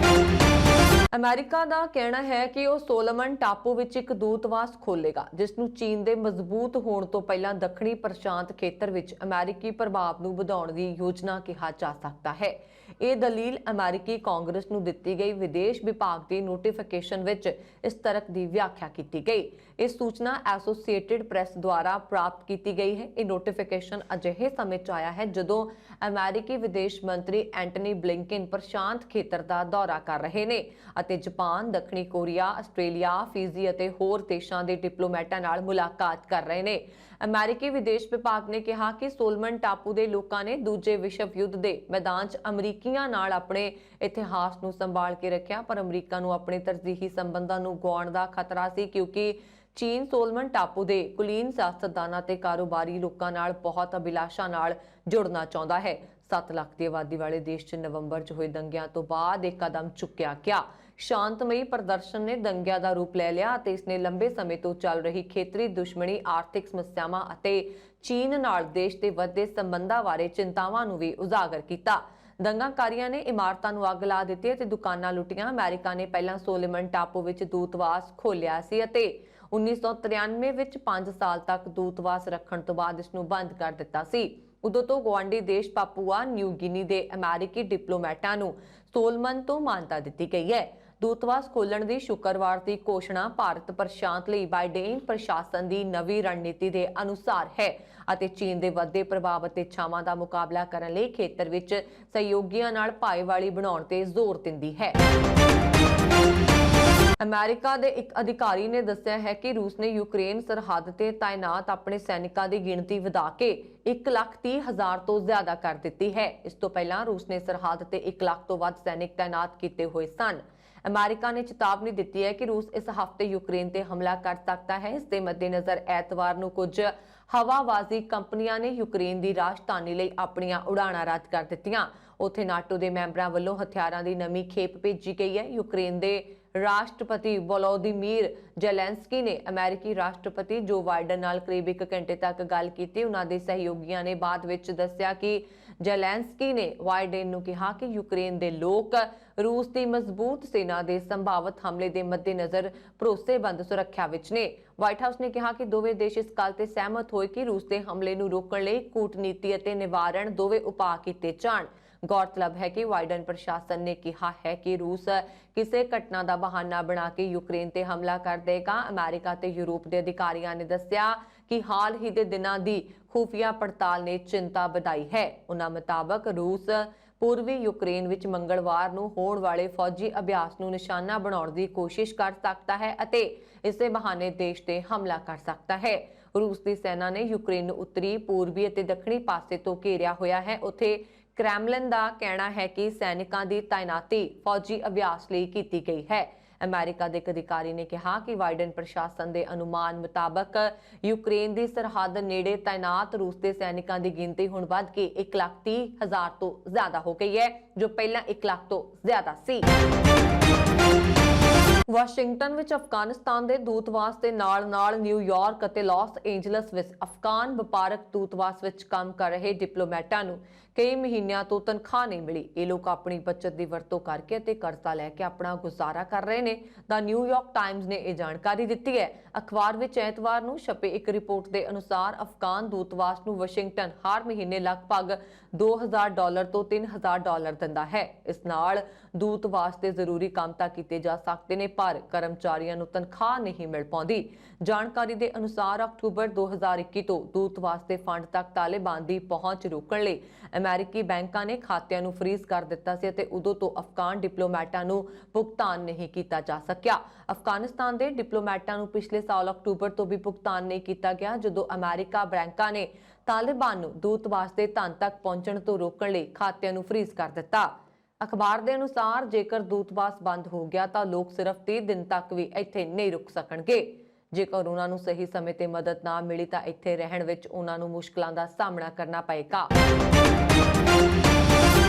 ਅਮਰੀਕਾ ਦਾ ਕਹਿਣਾ ਹੈ ਕਿ ਉਹ ਸੋਲੋਮਨ ਟਾਪੂ ਵਿੱਚ ਇੱਕ ਦੂਤਵਾਸ ਖੋਲੇਗਾ, ਜਿਸ ਨੂੰ ਚੀਨ ਦੇ ਮਜ਼ਬੂਤ ਹੋਣ ਤੋਂ ਪਹਿਲਾਂ ਦੱਖਣੀ ਪ੍ਰਸ਼ਾਂਤ ਖੇਤਰ ਵਿੱਚ ਅਮਰੀਕੀ ਪ੍ਰਭਾਵ ਨੂੰ ਵਧਾਉਣ ਦੀ ਯੋਜਨਾ ਕਿਹਾ ਜਾ ਸਕਦਾ ਹੈ। ਇਹ ਦਲੀਲ ਅਮਰੀਕੀ ਕਾਂਗਰਸ ਨੂੰ ਦਿੱਤੀ ਗਈ ਵਿਦੇਸ਼ ਵਿਭਾਗ ਦੀ ਨੋਟੀਫਿਕੇਸ਼ਨ ਵਿੱਚ ਇਸ ਤਰਕ ਦੀ ਵਿਆਖਿਆ ਕੀਤੀ ਗਈ। ਇਹ ਸੂਚਨਾ ਐਸੋਸੀਏਟਿਡ ਪ੍ਰੈਸ ਦੁਆਰਾ ਪ੍ਰਾਪਤ ਕੀਤੀ ਗਈ ਹੈ। ਇਹ ਨੋਟੀਫਿਕੇਸ਼ਨ ਅਜਿਹੇ ਸਮੇਂ 'ਚ ਆਇਆ ਹੈ ਜਦੋਂ ਅਮਰੀਕੀ ਵਿਦੇਸ਼ ਮੰਤਰੀ ਐਂਟਨੀ ਬਲਿੰਕਨ ਪ੍ਰਸ਼ਾਂਤ ਖੇਤਰ ਦਾ ਦੌਰਾ ਕਰ ਰਹੇ ਨੇ ਅਤੇ ਜਾਪਾਨ, ਦੱਖਣੀ ਕੋਰੀਆ, ਆਸਟ੍ਰੇਲੀਆ, ਫਿਜੀ ਅਤੇ ਹੋਰ ਦੇਸ਼ਾਂ ਦੇ ਡਿਪਲੋਮੈਟਾਂ ਨਾਲ ਮੁਲਾਕਾਤ ਕਰ ਰਹੇ ਨੇ। ਅਮਰੀਕੀ ਵਿਦੇਸ਼ ਵਿਭਾਗ ਨੇ ਕਿਹਾ ਕਿ ਸੋਲਮਨ ਟਾਪੂ ਦੇ ਲੋਕਾਂ ਨੇ ਦੂਜੇ ਵਿਸ਼ਵ ਯੁੱਧ ਦੇ ਮੈਦਾਨ 'ਚ ਅਮਰੀਕੀਆਂ ਨਾਲ ਆਪਣੇ ਇਤਿਹਾਸ ਨੂੰ ਸੰਭਾਲ ਕੇ ਰੱਖਿਆ, ਪਰ ਅਮਰੀਕਾ ਨੂੰ ਆਪਣੇ ਤਰਜੀਹੀ ਸੰਬੰਧਾਂ ਨੂੰ ਗੁਆਉਣ ਦਾ ਖਤਰਾ ਸੀ ਕਿਉਂਕਿ ਚੀਨ ਸੋਲਮਨ ਟਾਪੂ ਦੇ ਕੁਲੀਨ ਸਿਆਸਤਦਾਨਾਂ ਤੇ ਕਾਰੋਬਾਰੀ ਲੋਕਾਂ ਨਾਲ ਬਹੁਤ ਅਭਿਲਾਸ਼ਾ ਨਾਲ ਜੁੜਨਾ ਚਾਹੁੰਦਾ ਹੈ। 7 ਲੱਖ ਦੀ ਆਬਾਦੀ ਵਾਲੇ ਦੇਸ਼ 'ਚ ਨਵੰਬਰ 'ਚ ਹੋਏ ਦੰਗਿਆਂ ਤੋਂ ਬਾਅਦ ਇੱਕ ਕਦਮ ਚੁੱਕਿਆ ਗਿਆ। ਸ਼ਾਂਤਮਈ ਪ੍ਰਦਰਸ਼ਨ ਨੇ ਦੰਗਿਆਂ ਦਾ ਰੂਪ ਲੈ ਲਿਆ ਅਤੇ ਇਸਨੇ ਲੰਬੇ ਸਮੇਂ ਤੋਂ ਚੱਲ ਰਹੀ ਖੇਤਰੀ ਦੁਸ਼ਮਣੀ, ਆਰਥਿਕ ਸਮੱਸਿਆਵਾਂ ਅਤੇ ਚੀਨ ਨਾਲ ਦੇਸ਼ ਦੇ ਵੱਧਦੇ ਸੰਬੰਧਾਂ ਬਾਰੇ ਚਿੰਤਾਵਾਂ ਨੂੰ ਵੀ ਉਜਾਗਰ ਕੀਤਾ। ਦੰਗਾਕਾਰੀਆਂ ਨੇ ਇਮਾਰਤਾਂ ਨੂੰ ਅੱਗ ਲਾ ਦਿੱਤੀ ਅਤੇ ਦੁਕਾਨਾਂ ਲੁੱਟੀਆਂ। ਅਮਰੀਕਾ ਨੇ ਪਹਿਲਾਂ ਸੋਲੋਮਨ ਟਾਪੂ ਵਿੱਚ ਦੂਤਵਾਸ ਖੋਲ੍ਹਿਆ ਸੀ ਅਤੇ 1993 ਵਿੱਚ 5 ਸਾਲ ਤੱਕ ਦੂਤਵਾਸ ਰੱਖਣ ਤੋਂ ਬਾਅਦ ਇਸ ਨੂੰ ਬੰਦ ਕਰ ਦਿੱਤਾ ਸੀ। ਉਦੋਂ ਤੋਂ ਗੁਆਂਢੀ ਦੇਸ਼ ਪਾਪੂਆ ਨਿਊ ਗਿਨੀ ਦੇ ਅਮਰੀਕੀ ਡਿਪਲੋਮੈਟਾਂ ਨੂੰ ਸੋਲਮਨ ਤੋਂ ਮਾਨਤਾ ਦਿੱਤੀ ਗਈ ਹੈ। ਦੂਤਵਾਸ ਖੋਲ੍ਹਣ ਦੀ ਸ਼ੁੱਕਰਵਾਰ ਦੀ ਘੋਸ਼ਣਾ ਭਾਰਤ ਪ੍ਰਸ਼ਾਂਤ ਲਈ ਬਾਈਡਨ ਪ੍ਰਸ਼ਾਸਨ ਦੀ ਨਵੀਂ ਰਣਨੀਤੀ ਦੇ ਅਨੁਸਾਰ ਹੈ ਅਤੇ ਚੀਨ ਦੇ ਵੱਧਦੇ ਪ੍ਰਭਾਵ ਅਤੇ ਇੱਛਾਵਾਂ ਦਾ ਮੁਕਾਬਲਾ ਕਰਨ ਲਈ ਖੇਤਰ ਵਿੱਚ ਸਹਿਯੋਗੀਆਂ ਨਾਲ ਭਾਈਵਾਲੀ ਬਣਾਉਣ ਤੇ ਜ਼ੋਰ ਦਿੰਦੀ ਹੈ। ਅਮਰੀਕਾ ਦੇ ਇੱਕ ਅਧਿਕਾਰੀ ਨੇ ਦੱਸਿਆ ਹੈ ਕਿ ਰੂਸ ਨੇ ਯੂਕਰੇਨ ਸਰਹੱਦ ਤੇ ਤਾਇਨਾਤ ਆਪਣੇ ਸੈਨਿਕਾਂ ਦੀ ਗਿਣਤੀ ਵਧਾ ਕੇ 1,30,000 ਤੋਂ ਜ਼ਿਆਦਾ ਕਰ ਦਿੱਤੀ ਹੈ। ਇਸ ਤੋਂ ਪਹਿਲਾਂ ਰੂਸ ਨੇ ਸਰਹੱਦ ਤੇ 1 ਲੱਖ ਤੋਂ ਵੱਧ ਸੈਨਿਕ ਤਾਇਨਾਤ ਕੀਤੇ ਹੋਏ ਸਨ। ਅਮਰੀਕਾ ਨੇ ਚੇਤਾਵਨੀ ਦਿੱਤੀ ਹੈ ਕਿ ਰੂਸ ਇਸ ਹਫ਼ਤੇ ਯੂਕਰੇਨ ਤੇ ਹਮਲਾ ਕਰ ਸਕਦਾ ਹੈ। ਇਸ ਦੇ ਮੱਦੇਨਜ਼ਰ ਐਤਵਾਰ ਨੂੰ ਕੁਝ ਹਵਾਬਾਜ਼ੀ ਕੰਪਨੀਆਂ ਨੇ ਯੂਕਰੇਨ ਦੀ ਰਾਜਧਾਨੀ ਲਈ ਆਪਣੀਆਂ ਉਡਾਣਾਂ ਰੱਦ ਕਰ ਦਿੱਤੀਆਂ। ਉੱਥੇ ਨਾਟੋ ਦੇ ਮੈਂਬਰਾਂ ਵੱਲੋਂ ਹਥਿਆਰਾਂ ਦੀ ਨਵੀਂ ਖੇਪ ਭੇਜੀ ਗਈ ਹੈ। ਯੂਕਰੇਨ ਦੇ ਰਾਸ਼ਟਰਪਤੀ ਵੋਲੋਦੀਮੀਰ ਜ਼ੈਲੈਂਸਕੀ ਨੇ ਅਮਰੀਕੀ ਰਾਸ਼ਟਰਪਤੀ ਜੋ ਬਾਈਡਨ ਨਾਲ ਕਰੀਬ 1 ਘੰਟੇ ਤੱਕ ਗੱਲ ਕੀਤੀ। ਉਹਨਾਂ ਦੇ ਸਹਿਯੋਗੀਆਂ ਨੇ ਬਾਅਦ ਵਿੱਚ ਦੱਸਿਆ ਕਿ ਜ਼ੈਲੈਂਸਕੀ ਨੇ ਬਾਈਡਨ ਨੂੰ ਕਿਹਾ ਕਿ ਯੂਕਰੇਨ ਦੇ ਲੋਕ ਰੂਸ ਦੀ ਮਜ਼ਬੂਤ ਸੈਨਾ ਦੇ ਸੰਭਾਵਿਤ ਹਮਲੇ ਦੇ ਮੱਦੇਨਜ਼ਰ ਭਰੋਸੇਮੰਦ ਸੁਰੱਖਿਆ ਵਿੱਚ ਨੇ। ਵਾਈਟ ਹਾਊਸ ਨੇ ਕਿਹਾ ਕਿ ਦੋਵੇਂ ਦੇਸ਼ ਇਸ ਗੱਲ ਤੇ ਸਹਿਮਤ ਹੋਏ ਕਿ ਰੂਸ ਦੇ ਹਮਲੇ ਨੂੰ ਰੋਕਣ ਲਈ ਕੂਟਨੀਤੀ ਅਤੇ ਨਿਵਾਰਣ ਦੋਵੇਂ ਉਪਾਅ ਕੀਤੇ ਜਾਣ। ਗੌਰਤਲਬ ਹੈ ਕਿ ਬਾਈਡਨ ਪ੍ਰਸ਼ਾਸਨ ਨੇ ਕਿਹਾ ਹੈ ਕਿ ਰੂਸ ਕਿਸੇ ਘਟਨਾ ਦਾ ਬਹਾਨਾ ਬਣਾ ਕੇ ਯੂਕਰੇਨ ਤੇ ਹਮਲਾ ਕਰ ਦੇਗਾ। ਅਮਰੀਕਾ ਤੇ ਯੂਰਪ ਦੇ ਅਧਿਕਾਰੀਆਂ ਨੇ ਦੱਸਿਆ ਕਿ ਹਾਲ ਹੀ ਦੇ ਦਿਨਾਂ ਦੀ ਖੁਫੀਆ ਪੜਤਾਲ ਨੇ ਚਿੰਤਾ ਵਧਾਈ ਹੈ। ਉਹਨਾਂ ਮੁਤਾਬਕ ਰੂਸ ਪੂਰਬੀ ਯੂਕਰੇਨ ਵਿੱਚ ਮੰਗਲਵਾਰ ਨੂੰ ਹੋਣ ਵਾਲੇ ਫੌਜੀ ਅਭਿਆਸ ਨੂੰ ਨਿਸ਼ਾਨਾ ਬਣਾਉਣ ਦੀ ਕੋਸ਼ਿਸ਼ ਕਰ ਸਕਦਾ ਹੈ ਅਤੇ ਇਸੇ ਬਹਾਨੇ ਦੇਸ਼ ਤੇ ਹਮਲਾ ਕਰ ਸਕਦਾ ਹੈ। ਰੂਸ ਦੀ ਸੈਨਾ ਨੇ ਯੂਕਰੇਨ ਨੂੰ ਉੱਤਰੀ, ਪੂਰਬੀ ਅਤੇ ਦੱਖਣੀ ਪਾਸੇ ਤੋਂ ਘੇਰਿਆ ਹੋਇਆ ਹੈ। ਉੱਥੇ ਕ੍ਰੈਮਲਿਨ ਦਾ ਕਹਿਣਾ ਹੈ ਕਿ ਸੈਨਿਕਾਂ ਦੀ ਤਾਇਨਾਤੀ ਫੌਜੀ ਅਭਿਆਸ ਲਈ ਕੀਤੀ ਗਈ ਹੈ। ਅਮਰੀਕਾ ਦੇ ਇੱਕ ਅਧਿਕਾਰੀ ਨੇ ਕਿਹਾ ਕਿ ਬਾਈਡਨ ਪ੍ਰਸ਼ਾਸਨ ਦੇ ਅਨੁਮਾਨ ਮੁਤਾਬਕ ਯੂਕਰੇਨ ਦੀ ਸਰਹੱਦ ਨੇੜੇ ਤਾਇਨਾਤ ਰੂਸ ਦੇ ਸੈਨਿਕਾਂ ਦੀ ਗਿਣਤੀ ਹੁਣ ਵੱਧ ਕੇ 1,30,000 ਤੋਂ ਜ਼ਿਆਦਾ ਹੋ ਗਈ ਹੈ, ਜੋ ਪਹਿਲਾਂ 1 ਲੱਖ ਤੋਂ ਜ਼ਿਆਦਾ ਸੀ। ਵਾਸ਼ਿੰਗਟਨ ਵਿੱਚ ਅਫਗਾਨਿਸਤਾਨ ਦੇ ਦੂਤਵਾਸ ਦੇ ਨਾਲ-ਨਾਲ ਨਿਊਯਾਰਕ ਅਤੇ ਲਾਸ ਏਂਜਲਸ ਵਿੱਚ ਅਫਗਾਨ ਵਪਾਰਕ ਦੂਤਵਾਸ ਵਿੱਚ ਕੰਮ ਕਰ ਰਹੇ ਡਿਪਲੋਮੈਟਾਂ ਨੂੰ ਕਈ ਮਹੀਨਿਆਂ ਤੋਂ ਤਨਖਾਹ ਨਹੀਂ ਮਿਲੀ। ਇਹ ਲੋਕ ਆਪਣੀ ਬਚਤ ਦੀ ਵਰਤੋਂ ਕਰਕੇ ਅਤੇ ਕਰਜ਼ਾ ਲੈ ਕੇ ਆਪਣਾ ਗੁਜ਼ਾਰਾ ਕਰ ਰਹੇ ਨੇ। ਦਾ ਨਿਊਯਾਰਕ ਟਾਈਮਜ਼ ਨੇ ਇਹ ਜਾਣਕਾਰੀ ਦਿੱਤੀ ਹੈ। ਅਖਬਾਰ ਵਿੱਚ ਐਤਵਾਰ ਨੂੰ ਛਪੇ ਇੱਕ ਰਿਪੋਰਟ ਦੇ ਅਨੁਸਾਰ ਅਫਗਾਨ ਦੂਤਵਾਸ ਨੂੰ ਵਾਸ਼ਿੰਗਟਨ ਹਰ ਮਹੀਨੇ ਲਗਭਗ $2,000 ਤੋਂ $3,000 ਦਿੰਦਾ ਹੈ। ਇਸ ਨਾਲ ਦੂਤ ਵਾਸਤੇ ਜ਼ਰੂਰੀ ਕੰਮ ਤਾਂ ਕੀਤੇ ਜਾ ਸਕਦੇ ਨੇ, ਪਰ ਕਰਮਚਾਰੀਆਂ ਨੂੰ ਤਨਖਾਹ ਨਹੀਂ ਮਿਲ ਪਾਉਂਦੀ। ਜਾਣਕਾਰੀ ਦੇ ਅਨੁਸਾਰ ਅਕਤੂਬਰ 2021 ਤੋਂ ਦੂਤ ਵਾਸਤੇ ਫੰਡ ਤੱਕ ਤਾਲਿਬਾਨ ਦੀ ਪਹੁੰਚ ਰੋਕਣ ਲਈ ਅਮਰੀਕੀ ਬੈਂਕਾਂ ਨੇ ਖਾਤਿਆਂ ਨੂੰ ਫ੍ਰੀਜ਼ ਕਰ ਦਿੱਤਾ ਸੀ ਅਤੇ ਉਦੋਂ ਤੋਂ ਅਫਗਾਨ ਡਿਪਲੋਮੈਟਾਂ ਨੂੰ ਭੁਗਤਾਨ ਨਹੀਂ ਕੀਤਾ ਜਾ ਸਕਿਆ। ਅਫਗਾਨਿਸਤਾਨ ਦੇ ਡਿਪਲੋਮੈਟਾਂ ਨੂੰ ਪਿਛਲੇ ਸਾਲ ਅਕਤੂਬਰ ਤੋਂ ਵੀ ਭੁਗਤਾਨ ਨਹੀਂ ਕੀਤਾ ਗਿਆ, ਜਦੋਂ ਅਮਰੀਕਾ ਬੈਂਕਾਂ ਨੇ ਤਾਲਿਬਾਨ ਨੂੰ ਦੂਤ ਵਾਸਤੇ ਧਨ ਤੱਕ ਪਹੁੰਚਣ ਤੋਂ ਰੋਕਣ ਲਈ ਖਾਤਿਆਂ ਨੂੰ ਫ੍ਰੀਜ਼ ਕਰ ਦਿੱਤਾ। ਅਖਬਾਰ ਦੇ ਅਨੁਸਾਰ ਜੇਕਰ ਦੂਤਵਾਸ ਬੰਦ ਹੋ ਗਿਆ ਤਾਂ ਲੋਕ ਸਿਰਫ 30 ਦਿਨ ਤੱਕ ਵੀ ਇੱਥੇ ਨਹੀਂ ਰੁਕ ਸਕਣਗੇ। ਜੇਕਰ ਉਹਨਾਂ ਨੂੰ ਸਹੀ ਸਮੇਂ ਤੇ ਮਦਦ ਨਾ ਮਿਲੀ ਤਾਂ ਇੱਥੇ ਰਹਿਣ ਵਿੱਚ ਉਹਨਾਂ ਨੂੰ ਮੁਸ਼ਕਲਾਂ ਦਾ ਸਾਹਮਣਾ ਕਰਨਾ ਪਏਗਾ।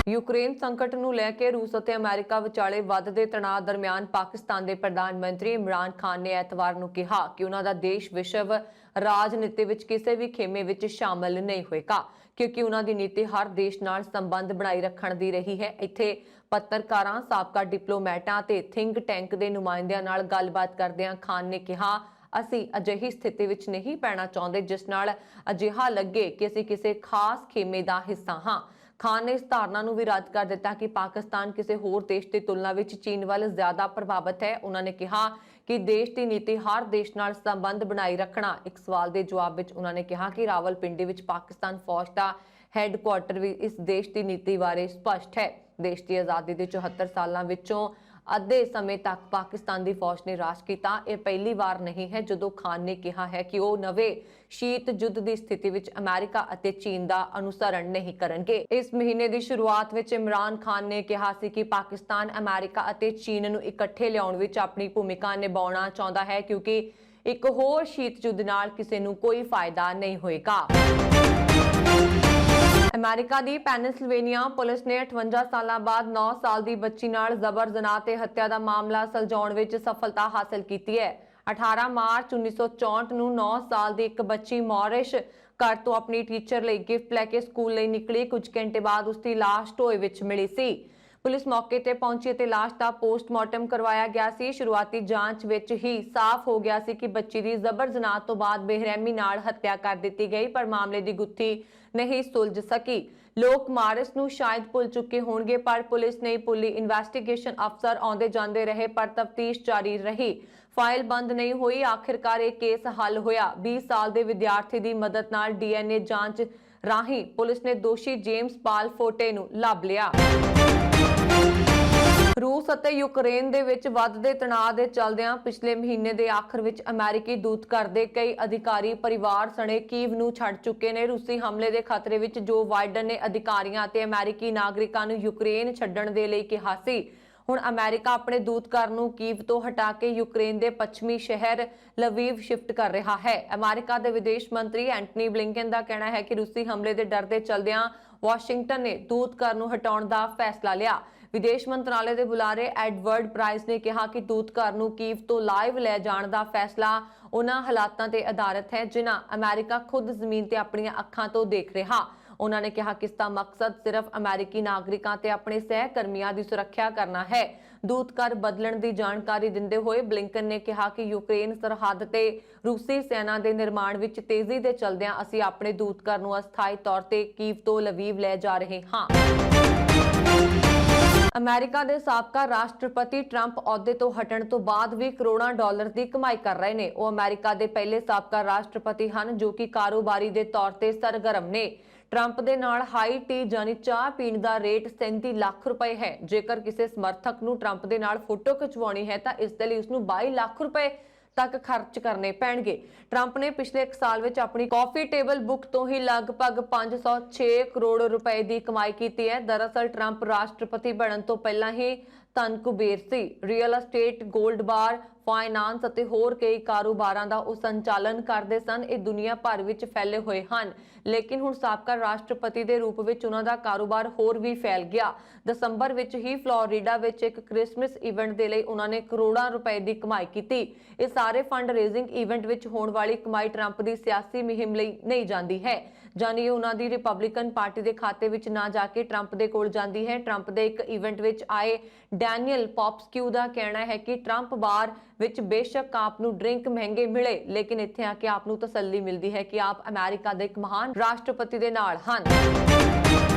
ਯੂਕਰੇਨ ਸੰਕਟ ਨੂੰ ਲੈ ਕੇ ਰੂਸ ਅਤੇ ਅਮਰੀਕਾ ਵਿਚਾਲੇ ਵੱਧਦੇ ਤਣਾਅ ਦਰਮਿਆਨ ਪਾਕਿਸਤਾਨ ਦੇ ਪ੍ਰਧਾਨ ਮੰਤਰੀ ਇਮਰਾਨ ਖਾਨ ਨੇ ਐਤਵਾਰ ਨੂੰ ਕਿਹਾ ਕਿ ਉਹਨਾਂ ਦਾ ਦੇਸ਼ ਵਿਸ਼ਵ ਰਾਜਨੀਤੀ ਵਿੱਚ ਕਿਸੇ ਵੀ ਖੇਮੇ ਵਿੱਚ ਸ਼ਾਮਲ ਨਹੀਂ ਹੋਏਗਾ, ਕਿਉਂਕਿ ਉਹਨਾਂ ਦੀ ਨੀਤੀ ਹਰ ਦੇਸ਼ ਨਾਲ ਸੰਬੰਧ ਬਣਾਈ ਰੱਖਣ ਦੀ ਰਹੀ ਹੈ। ਇੱਥੇ ਪੱਤਰਕਾਰਾਂ, ਸਾਬਕਾ ਡਿਪਲੋਮੈਟਾਂ ਤੇ ਥਿੰਕ ਟੈਂਕ ਦੇ ਨੁਮਾਇੰਦਿਆਂ ਨਾਲ ਗੱਲਬਾਤ ਕਰਦਿਆਂ ਖਾਨ ਨੇ ਕਿਹਾ, ਅਸੀਂ ਅਜਿਹੀ ਸਥਿਤੀ ਵਿੱਚ ਨਹੀਂ ਪੈਣਾ ਚਾਹੁੰਦੇ ਜਿਸ ਨਾਲ ਅਜਿਹਾ ਲੱਗੇ ਕਿ ਅਸੀਂ ਕਿਸੇ ਖਾਸ ਖੇਮੇ ਦਾ ਹਿੱਸਾ ਹਾਂ। ਖਾਨ ਨੇ ਇਸ ਧਾਰਨਾ ਨੂੰ ਵੀ ਰੱਦ ਕਰ ਦਿੱਤਾ ਕਿ ਪਾਕਿਸਤਾਨ ਕਿਸੇ ਹੋਰ ਦੇਸ਼ ਦੀ ਤੁਲਨਾ ਵਿੱਚ ਚੀਨ ਵੱਲ ਜ਼ਿਆਦਾ ਪ੍ਰਭਾਵਿਤ ਹੈ। ਉਹਨਾਂ ਨੇ ਕਿਹਾ ਕਿ ਦੇਸ਼ ਦੀ ਨੀਤੀ ਹਰ ਦੇਸ਼ ਨਾਲ ਸੰਬੰਧ ਬਣਾਈ ਰੱਖਣਾ। ਇੱਕ ਸਵਾਲ ਦੇ ਜਵਾਬ ਵਿੱਚ ਉਹਨਾਂ ਨੇ ਕਿਹਾ ਕਿ ਰਾਵਲਪਿੰਡੀ ਵਿੱਚ ਪਾਕਿਸਤਾਨ ਫੌਜ ਦਾ ਹੈੱਡਕੁਆਰਟਰ ਵੀ ਇਸ ਦੇਸ਼ ਦੀ ਨੀਤੀ ਬਾਰੇ ਸਪਸ਼ਟ ਹੈ। ਦੇਸ਼ ਦੀ ਆਜ਼ਾਦੀ ਦੇ 74 ਸਾਲਾਂ ਵਿੱਚੋਂ ਅੱਧੇ ਸਮੇਂ ਤੱਕ ਪਾਕਿਸਤਾਨ ਦੀ ਫੌਜ ਨੇ ਰਾਜ ਕੀਤਾ। ਇਹ ਪਹਿਲੀ ਵਾਰ ਨਹੀਂ ਹੈ ਜਦੋਂ ਖਾਨ ਨੇ ਕਿਹਾ ਹੈ ਕਿ ਉਹ ਨਵੇਂ ਸ਼ੀਤ ਯੁੱਧ ਦੀ ਸਥਿਤੀ ਵਿੱਚ ਅਮਰੀਕਾ ਅਤੇ ਚੀਨ ਦਾ ਅਨੁਸਰਣ ਨਹੀਂ ਕਰਨਗੇ। ਇਸ ਮਹੀਨੇ ਦੀ ਸ਼ੁਰੂਆਤ ਵਿੱਚ ਇਮਰਾਨ ਖਾਨ ਨੇ ਕਿਹਾ ਸੀ ਕਿ ਪਾਕਿਸਤਾਨ ਅਮਰੀਕਾ ਅਤੇ ਚੀਨ ਨੂੰ ਇਕੱਠੇ ਲਿਆਉਣ ਵਿੱਚ ਆਪਣੀ ਭੂਮਿਕਾ ਨਿਭਾਉਣਾ ਚਾਹੁੰਦਾ ਹੈ, ਕਿਉਂਕਿ ਇੱਕ ਹੋਰ ਸ਼ੀਤ ਯੁੱਧ ਨਾਲ ਕਿਸੇ ਨੂੰ ਕੋਈ ਫਾਇਦਾ ਨਹੀਂ ਹੋਏਗਾ। ਅਮਰੀਕਾ ਦੀ ਪੈਨਸਿਲਵੇਨੀਆ ਪੁਲਿਸ ਨੇ 58 ਸਾਲਾਂ ਬਾਅਦ 9 ਸਾਲ ਦੀ ਬੱਚੀ ਨਾਲ ਜ਼ਬਰ ਜਨਾਹ ਤੇ ਹੱਤਿਆ ਦਾ ਮਾਮਲਾ ਸੁਲਝਾਉਣ ਵਿੱਚ ਸਫਲਤਾ ਹਾਸਲ ਕੀਤੀ ਹੈ। 18 ਮਾਰਚ 1964 ਨੂੰ 9 ਸਾਲ ਦੀ ਇੱਕ ਬੱਚੀ ਮੌਰਿਸ਼ ਘਰ ਤੋਂ ਆਪਣੀ ਟੀਚਰ ਲਈ ਗਿਫਟ ਲੈ ਕੇ ਸਕੂਲ ਲਈ ਨਿਕਲੀ। ਕੁਝ ਘੰਟੇ ਬਾਅਦ ਉਸ ਦੀ ਲਾਸ਼ ਢੋਏ ਵਿੱਚ ਮਿਲੀ ਸੀ। ਪੁਲਿਸ ਮੌਕੇ ਤੇ ਪਹੁੰਚੀ ਅਤੇ ਲਾਸ਼ ਦਾ ਪੋਸਟਮਾਰਟਮ ਕਰਵਾਇਆ ਗਿਆ ਸੀ। ਸ਼ੁਰੂਆਤੀ ਜਾਂਚ ਵਿੱਚ ਹੀ ਸਾਫ਼ ਹੋ ਗਿਆ ਸੀ ਕਿ ਬੱਚੀ ਦੀ ਜ਼ਬਰ ਜਨਾਹ ਤੋਂ ਬਾਅਦ ਬੇਰਹਿਮੀ ਨਾਲ ਹੱਤਿਆ ਕਰ ਦਿੱਤੀ ਗਈ, ਪਰ ਮਾਮਲੇ ਦੀ ਗੁੱਥੀ ਨਹੀਂ ਸੁਲਝ ਸਕੀ। ਲੋਕ ਮਾਰਿਸ ਨੂੰ ਸ਼ਾਇਦ ਭੁੱਲ ਚੁੱਕੇ ਹੋਣਗੇ, ਪਰ ਪੁਲਿਸ ਨਹੀਂ ਭੁੱਲੀ। ਇਨਵੈਸਟੀਗੇਸ਼ਨ ਅਫਸਰ ਆਉਂਦੇ ਜਾਂਦੇ ਰਹੇ, ਪਰ ਤਫਤੀਸ਼ ਜਾਰੀ ਰਹੀ। ਫਾਈਲ ਬੰਦ ਨਹੀਂ ਹੋਈ। ਆਖਿਰਕਾਰ ਇਹ ਕੇਸ ਹੱਲ ਹੋਇਆ। 20 ਸਾਲ ਦੇ ਵਿਦਿਆਰਥੀ ਦੀ ਮਦਦ ਨਾਲ DNA ਜਾਂਚ ਰਾਹੀਂ ਪੁਲਿਸ ਨੇ ਦੋਸ਼ੀ ਜੇਮਸ ਪਾਲ ਫੋਟੇ ਨੂੰ ਲੱਭ ਲਿਆ। ਰੂਸ ਅਤੇ ਯੂਕਰੇਨ ਦੇ ਵਿੱਚ ਵੱਧਦੇ ਤਣਾਅ ਦੇ ਚੱਲਦਿਆਂ ਪਿਛਲੇ ਮਹੀਨੇ ਦੇ ਆਖਰ ਵਿੱਚ ਅਮਰੀਕੀ ਦੂਤਘਰ ਦੇ ਕਈ ਅਧਿਕਾਰੀ ਪਰਿਵਾਰ ਸਣੇ ਕੀਵ ਨੂੰ ਛੱਡ ਚੁੱਕੇ ਨੇ। ਰੂਸੀ ਹਮਲੇ ਦੇ ਖਤਰੇ ਵਿੱਚ ਜੋ ਬਾਈਡਨ ਨੇ ਅਧਿਕਾਰੀਆਂ ਅਤੇ ਅਮਰੀਕੀ ਨਾਗਰਿਕਾਂ ਨੂੰ ਯੂਕਰੇਨ ਛੱਡਣ ਦੇ ਲਈ ਕਿਹਾ ਸੀ। ਹੁਣ ਅਮਰੀਕਾ ਆਪਣੇ ਦੂਤਘਰ ਨੂੰ ਕੀਵ ਤੋਂ ਹਟਾ ਕੇ ਯੂਕਰੇਨ ਦੇ ਪੱਛਮੀ ਸ਼ਹਿਰ ਲਵੀਵ ਸ਼ਿਫਟ ਕਰ ਰਿਹਾ ਹੈ। ਅਮਰੀਕਾ ਦੇ ਵਿਦੇਸ਼ ਮੰਤਰੀ ਐਂਟਨੀ ਬਲਿੰਕਨ ਦਾ ਕਹਿਣਾ ਹੈ ਕਿ ਰੂਸੀ ਹਮਲੇ ਦੇ ਡਰ ਦੇ ਚੱਲਦਿਆਂ ਵਾਸ਼ਿੰਗਟਨ ਨੇ ਦੂਤਘਰ ਨੂੰ ਹਟਾਉਣ ਦਾ ਫੈਸਲਾ ਲਿਆ। ਵਿਦੇਸ਼ ਮੰਤਰਾਲੇ ਦੇ ਬੁਲਾਰੇ ਐਡਵਰਡ ਪ੍ਰਾਈਸ ਨੇ ਕਿਹਾ ਕਿ ਦੂਤਘਰ ਨੂੰ ਕੀਵ ਤੋਂ ਲਾਈਵ ਲੈ ਜਾਣ ਦਾ ਫੈਸਲਾ ਉਹਨਾਂ ਹਾਲਾਤਾਂ ਤੇ ਆਧਾਰਿਤ ਹੈ ਜਿਨ੍ਹਾਂ ਅਮਰੀਕਾ ਖੁਦ ਜ਼ਮੀਨ ਤੇ ਆਪਣੀਆਂ ਅੱਖਾਂ ਤੋਂ ਦੇਖ ਰਿਹਾ। ਉਹਨਾਂ ਨੇ ਕਿਹਾ ਕਿ ਇਸ ਦਾ ਮਕਸਦ ਸਿਰਫ ਅਮਰੀਕੀ ਨਾਗਰਿਕਾਂ ਤੇ ਆਪਣੇ ਸਹਿਕਰਮੀਆਂ ਦੀ ਸੁਰੱਖਿਆ ਕਰਨਾ ਹੈ। ਦੂਤਘਰ ਬਦਲਣ ਦੀ ਜਾਣਕਾਰੀ ਦਿੰਦੇ ਹੋਏ ਬਲਿੰਕਨ ਨੇ ਕਿਹਾ ਕਿ ਯੂਕਰੇਨ ਸਰਹੱਦ ਤੇ ਰੂਸੀ ਸੈਨਾ ਦੇ ਨਿਰਮਾਣ ਵਿੱਚ ਤੇਜ਼ੀ ਦੇ ਚੱਲਦਿਆਂ ਅਸੀਂ ਆਪਣੇ ਦੂਤਘਰ ਨੂੰ ਅਸਥਾਈ ਤੌਰ ਤੇ ਕੀਵ ਤੋਂ ਲਵੀਵ ਲੈ ਜਾ ਰਹੇ ਹਾਂ। ਅਮਰੀਕਾ ਦੇ ਸਾਬਕਾ ਰਾਸ਼ਟਰਪਤੀ ਟਰੰਪ ਅਹੁਦੇ ਤੋਂ ਹਟਣ ਤੋਂ ਬਾਅਦ ਵੀ ਕਰੋੜਾਂ ਡਾਲਰ ਦੀ ਕਮਾਈ ਕਰ ਰਹੇ ਨੇ। ਉਹ ਅਮਰੀਕਾ ਦੇ ਪਹਿਲੇ ਸਾਬਕਾ ਰਾਸ਼ਟਰਪਤੀ ਹਨ ਜੋ ਕਿ ਕਾਰੋਬਾਰੀ ਦੇ ਤੌਰ ਤੇ ਸਰਗਰਮ ਨੇ। ਟਰੰਪ ਦੇ ਨਾਲ ਹਾਈ ਟੀ ਜਾਨੀ ਚਾਹ ਪੀਣ ਦਾ ਰੇਟ 37 ਲੱਖ ਰੁਪਏ ਹੈ। ਜੇਕਰ ਕਿਸੇ ਸਮਰਥਕ ਨੂੰ ਟਰੰਪ ਦੇ ਨਾਲ ਫੋਟੋ ਖਿਚਵਾਉਣੀ ਹੈ ਤਾਂ ਇਸ ਦੇ ਲਈ ਉਸਨੂੰ 22 ਲੱਖ ਰੁਪਏ ਤੱਕ ਖਰਚ ਕਰਨੇ ਪੈਣਗੇ। ਟਰੰਪ ਨੇ ਪਿਛਲੇ 1 ਸਾਲ ਵਿੱਚ ਆਪਣੀ ਕਾਫੀ ਟੇਬਲ ਬੁੱਕ ਤੋਂ ਹੀ ਲਗਭਗ 506 ਕਰੋੜ ਰੁਪਏ ਦੀ ਕਮਾਈ ਕੀਤੀ ਹੈ। ਦਰਅਸਲ ਟਰੰਪ ਰਾਸ਼ਟਰਪਤੀ ਬਣਨ ਤੋਂ ਪਹਿਲਾਂ ਹੀ ਧਨ ਕੁਬੇਰ ਸੀ। ਰੀਅਲ ਅਸਟੇਟ, ਗੋਲਡ ਬਾਰ, ਫਾਈਨਾਂਸ ਅਤੇ ਹੋਰ ਕਈ ਕਾਰੋਬਾਰਾਂ ਦਾ ਉਹ ਸੰਚਾਲਨ ਕਰਦੇ ਸਨ। ਇਹ ਦੁਨੀਆ ਭਰ ਵਿੱਚ ਫੈਲੇ ਹੋਏ ਹਨ, ਲੇਕਿਨ ਹੁਣ ਸਾਬਕਾ ਰਾਸ਼ਟਰਪਤੀ ਦੇ ਰੂਪ ਵਿੱਚ ਉਹਨਾਂ ਦਾ ਕਾਰੋਬਾਰ ਹੋਰ ਵੀ ਫੈਲ ਗਿਆ। ਦਸੰਬਰ ਵਿੱਚ ਹੀ ਫਲੋਰੀਡਾ ਵਿੱਚ ਇੱਕ ਕ੍ਰਿਸਮਸ ਇਵੈਂਟ ਦੇ ਲਈ ਉਹਨਾਂ ਨੇ ਕਰੋੜਾਂ ਰੁਪਏ ਦੀ ਕਮਾਈ ਕੀਤੀ। ਇਹ ਸਾਰੇ ਫੰਡ ਰੇਜ਼ਿੰਗ ਇਵੈਂਟ ਵਿੱਚ ਹੋਣ ਵਾਲੀ ਕਮਾਈ ਟਰੰਪ ਦੀ ਸਿਆਸੀ ਮੁਹਿੰਮ ਲਈ ਨਹੀਂ ਜਾਂਦੀ ਹੈ, ਜਾਨੀ ਉਹਨਾਂ ਦੀ ਰਿਪਬਲਿਕਨ ਪਾਰਟੀ ਦੇ ਖਾਤੇ ਵਿੱਚ ਨਾ ਜਾ ਕੇ ਟਰੰਪ ਦੇ ਕੋਲ ਜਾਂਦੀ ਹੈ। ਟਰੰਪ ਦੇ ਇੱਕ ਇਵੈਂਟ ਵਿੱਚ ਆਏ ਡੈਨੀਅਲ ਪੌਪਸਕਿਊ ਦਾ ਕਹਿਣਾ ਹੈ ਕਿ ਟਰੰਪ ਬਾਰ ਵਿੱਚ ਬੇਸ਼ੱਕ ਆਪ ਨੂੰ ਡਰਿੰਕ ਮਹਿੰਗੇ ਮਿਲੇ, ਲੇਕਿਨ ਇੱਥੇ ਆ ਕੇ ਆਪ ਨੂੰ ਤਸੱਲੀ ਮਿਲਦੀ ਹੈ ਕਿ ਆਪ ਅਮਰੀਕਾ ਦੇ ਇੱਕ ਮਹਾਨ ਰਾਸ਼ਟਰਪਤੀ ਦੇ ਨਾਲ ਹਨ।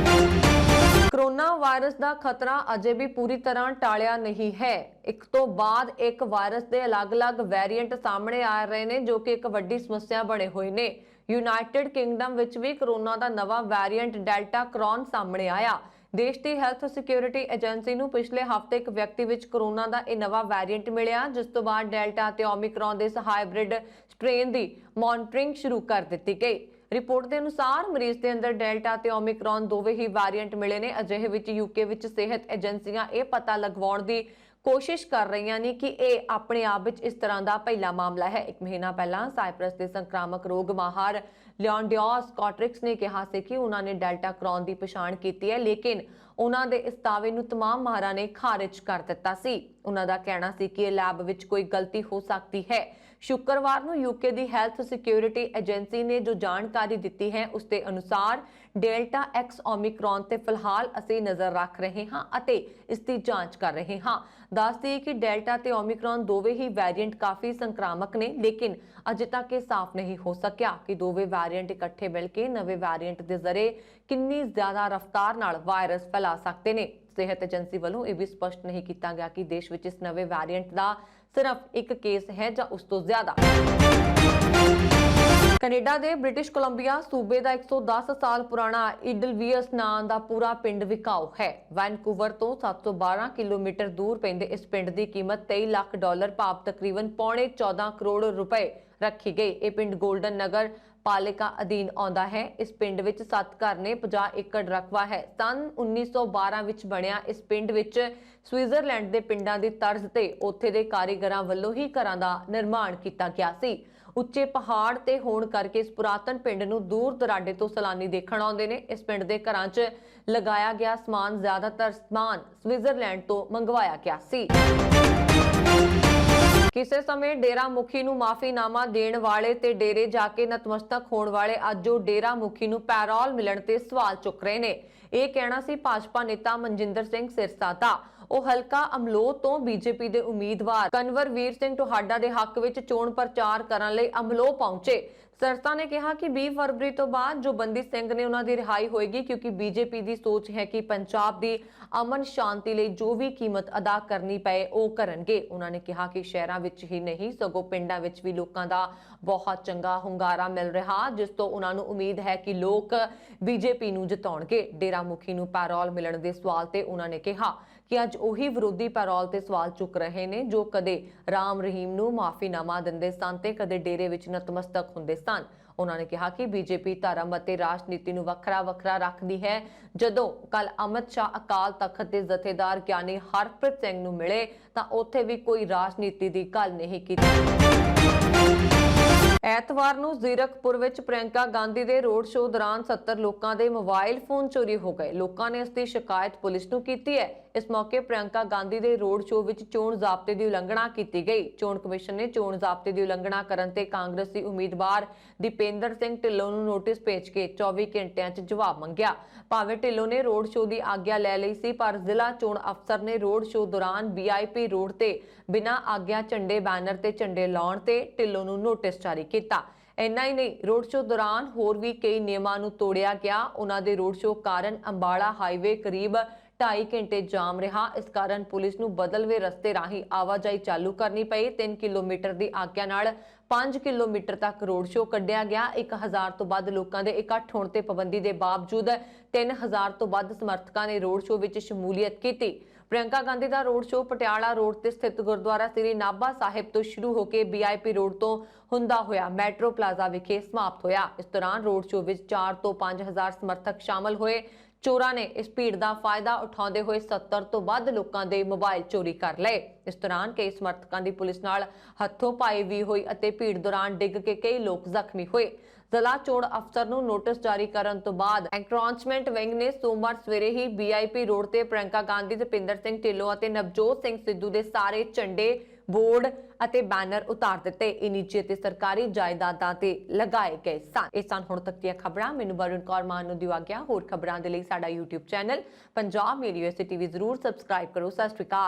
कोरोना वायरस का खतरा अजे भी पूरी तरह टालिया नहीं है। एक तो बाद एक वायरस के अलग-अलग वेरिएंट सामने आ रहे हैं जो कि एक वड्डी समस्या बने हुए ने। यूनाइटेड किंगडम विच भी कोरोना का नवा वेरिएंट डेल्टा क्रॉन सामने आया। देश की हैल्थ सिक्योरिटी एजेंसी नूं पिछले हफ्ते एक व्यक्ति विच कोरोना का यह नवा वेरिएंट मिलिया, जिस तो बाद डेल्टा ते ओमिक्रॉन के इस हाइब्रिड स्ट्रेन की मॉनिटरिंग शुरू कर दी गई। रिपोर्ट के अनुसार मरीज के अंदर डेल्टा ते ओमिक्रॉन दोवें ही वेरिएंट मिले ने। अजिहे विच यूके विच सेहत एजेंसियां यह पता लगवाउण दी कोशिश कर रही हैं कि यह अपने आप विच इस तरह का पहला मामला है। एक महीना पहला साइप्रस के संक्रामक रोग माहर लियोंडियोस कॉट्रिक्स ने कहा ਸੀ कि उन्होंने डेल्टा क्रॉन की पछाण की है, लेकिन उन्होंने इस दावे ਨੂੰ तमाम माहरां ने खारिज कर दिता सी। उन्हों का कहना ਸੀ कि लैब विच कोई गलती हो सकती है। शुक्रवार ਨੂੰ यूके की हैल्थ सिक्योरिटी एजेंसी ने जो जानकारी दी है उसके अनुसार डेल्टा एक्स ओमिक्रॉन ते फिलहाल असीं नज़र रख रहे हाँ अते इसकी जांच कर रहे हाँ। दस दी कि डेल्टा ते ओमिक्रॉन दोवें ही वेरिएंट काफ़ी संक्रामक ने, लेकिन अजे तक ये साफ नहीं हो सकिया कि दोवें वेरिएंट इकट्ठे मिल के नवे वेरिएंट के जरिए कितनी ज्यादा रफ्तार नाल वायरस फैला सकते हैं। सेहत एजेंसी वालों यह भी स्पष्ट नहीं किया गया कि देश विच इस नवे वेरिएंट का सिर्फ एक केस है या उस तो ज्यादा। कनेडा के ब्रिटिश कोलंबिया सूबे का 110 साल पुराना इडलवियस नाम का पूरा पिंड विकाऊ है। वैनकूवर तो 712 किलोमीटर दूर पैंदे इस पिंड की कीमत $23 लाख भाव तकरीबन £14.5 करोड़ रुपए रखी गई। यह पिंड गोल्डन नगर पालिका अधीन आउंदा है। इस पिंड विच 7 घर ने 50 एकड़ रकबा है। सन 1912 विच बनिया इस पिंड विच स्विट्जरलैंड के पिंडां दी तर्ज ते उत्थे दे कारीगरां वल्लों ही घरां दा निर्माण किया गया सी। उच्चे पहाड़ ते होण करके इस पुरातन पिंड नूं दूर दराडे तो सैलानी देखण आउंदे ने। इस पिंड दे घरां 'च लगाया गया समान ज्यादातर समान स्विट्जरलैंड तो मंगवाया गया सी। किसी समय डेरा मुखी नूं माफीनामा देण वाले ते डेरे जाके नतमस्तक होण वाले अज जो डेरा मुखी नूं पैरोल मिलण ते सवाल चुक रहे ने। यह कहना सी भाजपा नेता मनजिंदर सिंह सिरसा दा। ਉਹ ਹਲਕਾ ਅਮਲੋਹ ਤੋਂ ਬੀਜੇਪੀ ਦੇ ਉਮੀਦਵਾਰ ਕਨਵਰਵੀਰ ਸਿੰਘ ਟੋਹਾਡਾ ਦੇ ਹੱਕ ਵਿੱਚ ਚੋਣ ਪ੍ਰਚਾਰ ਕਰਨ ਲਈ ਅਮਲੋਹ ਪਹੁੰਚੇ। सरसा ने कहा कि 20 फरवरी तो बाद जो बंदी सिंह ने उन्हों की रिहाई होएगी, क्योंकि बीजेपी की सोच है कि पंजाब की अमन शांति लिए जो भी कीमत अदा करनी पे वो करनगे। उन्होंने कहा कि शहरों में ही नहीं सगों पिंडों में भी लोगों का बहुत चंगा हुंगारा मिल रहा, जिस तो उन्होंने उम्मीद है कि लोग बीजेपी नूं जिताउणगे। डेरा मुखी नूं पैरोल मिलण दे सवाल ते उन्होंने कहा कि अज उही विरोधी पैरोल ते सवाल चुक रहे ने जो कदे राम रहीम नूं माफीनामा दिंदे सन ते कदे डेरे विच नतमस्तक हुंदे सन। उन्होंने कहा कि बीजेपी धर्म और राजनीति नूं वखरा वखरा रखती है। जदों कल अमित शाह अकाल तख्त के जथेदार ज्ञानी हरप्रीत सिंह नूं मिले तां उत्थे भी कोई राजनीति की गल नहीं कीती। ਐਤਵਾਰ ਨੂੰ ਜ਼ੀਰਕਪੁਰ ਵਿੱਚ ਪ੍ਰਿयंका ਗਾਂਧੀ ਦੇ ਰੋਡ ਸ਼ੋਅ ਦੌਰਾਨ 70 ਲੋਕਾਂ ਦੇ ਮੋਬਾਈਲ ਫੋਨ ਚੋਰੀ ਹੋ ਗਏ। ਲੋਕਾਂ ਨੇ ਇਸ ਦੀ ਸ਼ਿਕਾਇਤ ਪੁਲਿਸ ਨੂੰ ਕੀਤੀ ਹੈ। ਇਸ ਮੌਕੇ ਪ੍ਰਿयंका ਗਾਂਧੀ ਦੇ ਰੋਡ ਸ਼ੋਅ ਵਿੱਚ ਚੋਣ ਜ਼ਾਬਤੇ ਦੀ ਉਲੰਘਣਾ ਕੀਤੀ ਗਈ। ਚੋਣ ਕਮਿਸ਼ਨ ਨੇ ਚੋਣ ਜ਼ਾਬਤੇ ਦੀ ਉਲੰਘਣਾ ਕਰਨ ਤੇ ਕਾਂਗਰਸੀ ਉਮੀਦਵਾਰ ਦੀਪੇਂਦਰ ਸਿੰਘ ਢਿੱਲੋਂ ਨੂੰ ਨੋਟਿਸ ਭੇਜ ਕੇ 24 ਘੰਟਿਆਂ 'ਚ ਜਵਾਬ ਮੰਗਿਆ। ਭਾਵੇਂ ਢਿੱਲੋਂ ਨੇ ਰੋਡ ਸ਼ੋਅ ਦੀ ਆਗਿਆ ਲੈ ਲਈ ਸੀ, ਪਰ ਜ਼ਿਲ੍ਹਾ ਚੋਣ ਅਫਸਰ ਨੇ ਰੋਡ ਸ਼ੋਅ ਦੌਰਾਨ VIP ਰੋਡ ਤੇ ਬਿਨਾਂ ਆਗਿਆ ਝੰਡੇ ਬੈਨਰ ਤੇ ਝੰਡੇ ਲਾਉਣ ਤੇ ਢਿੱਲੋਂ ਨੂੰ ਨੋਟਿਸ ਜਾਰੀ ਕੀਤਾ। ਇੰਨਾ ਹੀ ਨਹੀਂ, ਰੋਡ ਸ਼ੋਅ ਦੌਰਾਨ ਹੋਰ ਵੀ ਕਈ ਨਿਯਮਾਂ ਨੂੰ ਤੋੜਿਆ ਗਿਆ। ਉਹਨਾਂ ਦੇ ਰੋਡ ਸ਼ੋਅ ਕਾਰਨ ਅੰਬਾਲਾ ਹਾਈਵੇ ਕਰੀਬ 2.5 ਘੰਟੇ ਜਾਮ ਰਿਹਾ। ਇਸ ਕਾਰਨ ਪੁਲਿਸ ਨੂੰ ਬਦਲਵੇਂ ਰਸਤੇ ਰਾਹੀਂ ਆਵਾਜਾਈ ਚਾਲੂ ਕਰਨੀ ਪਈ। 3 ਕਿਲੋਮੀਟਰ ਦੀ ਆਗਿਆ ਨਾਲ 5 ਕਿਲੋਮੀਟਰ ਤੱਕ ਰੋਡ ਸ਼ੋਅ ਕੱਢਿਆ ਗਿਆ। 1000 ਤੋਂ ਵੱਧ ਲੋਕਾਂ ਦੇ ਇਕੱਠ ਹੋਣ ਤੇ ਪਾਬੰਦੀ ਦੇ ਬਾਵਜੂਦ 3000 ਤੋਂ ਵੱਧ ਸਮਰਥਕਾਂ ਨੇ ਰੋਡ ਸ਼ੋਅ ਵਿੱਚ ਸ਼ਮੂਲੀਅਤ ਕੀਤੀ। ਪ੍ਰਿयंका गांधी का रोड शो पटियाला रोड ते स्थित गुरुद्वारा श्री नाभा साहिब तो शुरू होकर VIP रोड तो हुंदा होया मैट्रो प्लाजा विखे समाप्त होया। इस दौरान रोड शो विच 4 ਤੋਂ 5000 समर्थक शामिल होए। चोरां ने इस भीड़ का फायदा उठाते हुए 70 ਤੋਂ ਵੱਧ लोगों के मोबाइल चोरी कर लए। इस दौरान कई समर्थकों की पुलिस नाल हथों पाई भी हुई और भीड़ दौरान डिग के कई लोग जख्मी हुए। जिला चोण अफसर ਨੂੰ ਨੋਟਿਸ ਜਾਰੀ ਕਰਨ ਤੋਂ ਬਾਅਦ ਐਨਕਰੋਚਮੈਂਟ ਵਿੰਗ ਨੇ ਸੋਮਵਾਰ ਸਵੇਰੇ ਹੀ VIP ਰੋਡ ਤੇ ਪ੍ਰਿयंका ਗਾਂਧੀ, ਜਤਿੰਦਰ ਸਿੰਘ ਢਿੱਲੋਂ ਅਤੇ ਨਵਜੋਤ ਸਿੰਘ ਸਿੱਧੂ ਦੇ ਸਾਰੇ ਝੰਡੇ, ਬੋਰਡ ਅਤੇ ਬੈਨਰ ਉਤਾਰ ਦਿੱਤੇ। ਇਹ ਨਿੱਜੀ ਅਤੇ ਸਰਕਾਰੀ ਜਾਇਦਾਦਾਂ ਤੇ ਲਗਾਏ ਗਏ ਸਨ। ਇਹ ਸਨ ਹੁਣ ਤੱਕ ਦੀਆਂ ਖਬਰਾਂ। ਮੈਨੂੰ ਵਰੁਣ ਕੌਰ ਮਾਨ ਨੂੰ ਦਿਵਾ ਗਿਆ। ਹੋਰ ਖਬਰਾਂ ਦੇ ਲਈ ਸਾਡਾ YouTube channel Punjab media TV ਜ਼ਰੂਰ ਸਬਸਕ੍ਰਾਈਬ ਕਰੋ। ਸਤਿ ਸ਼੍ਰੀ ਅਕਾਲ।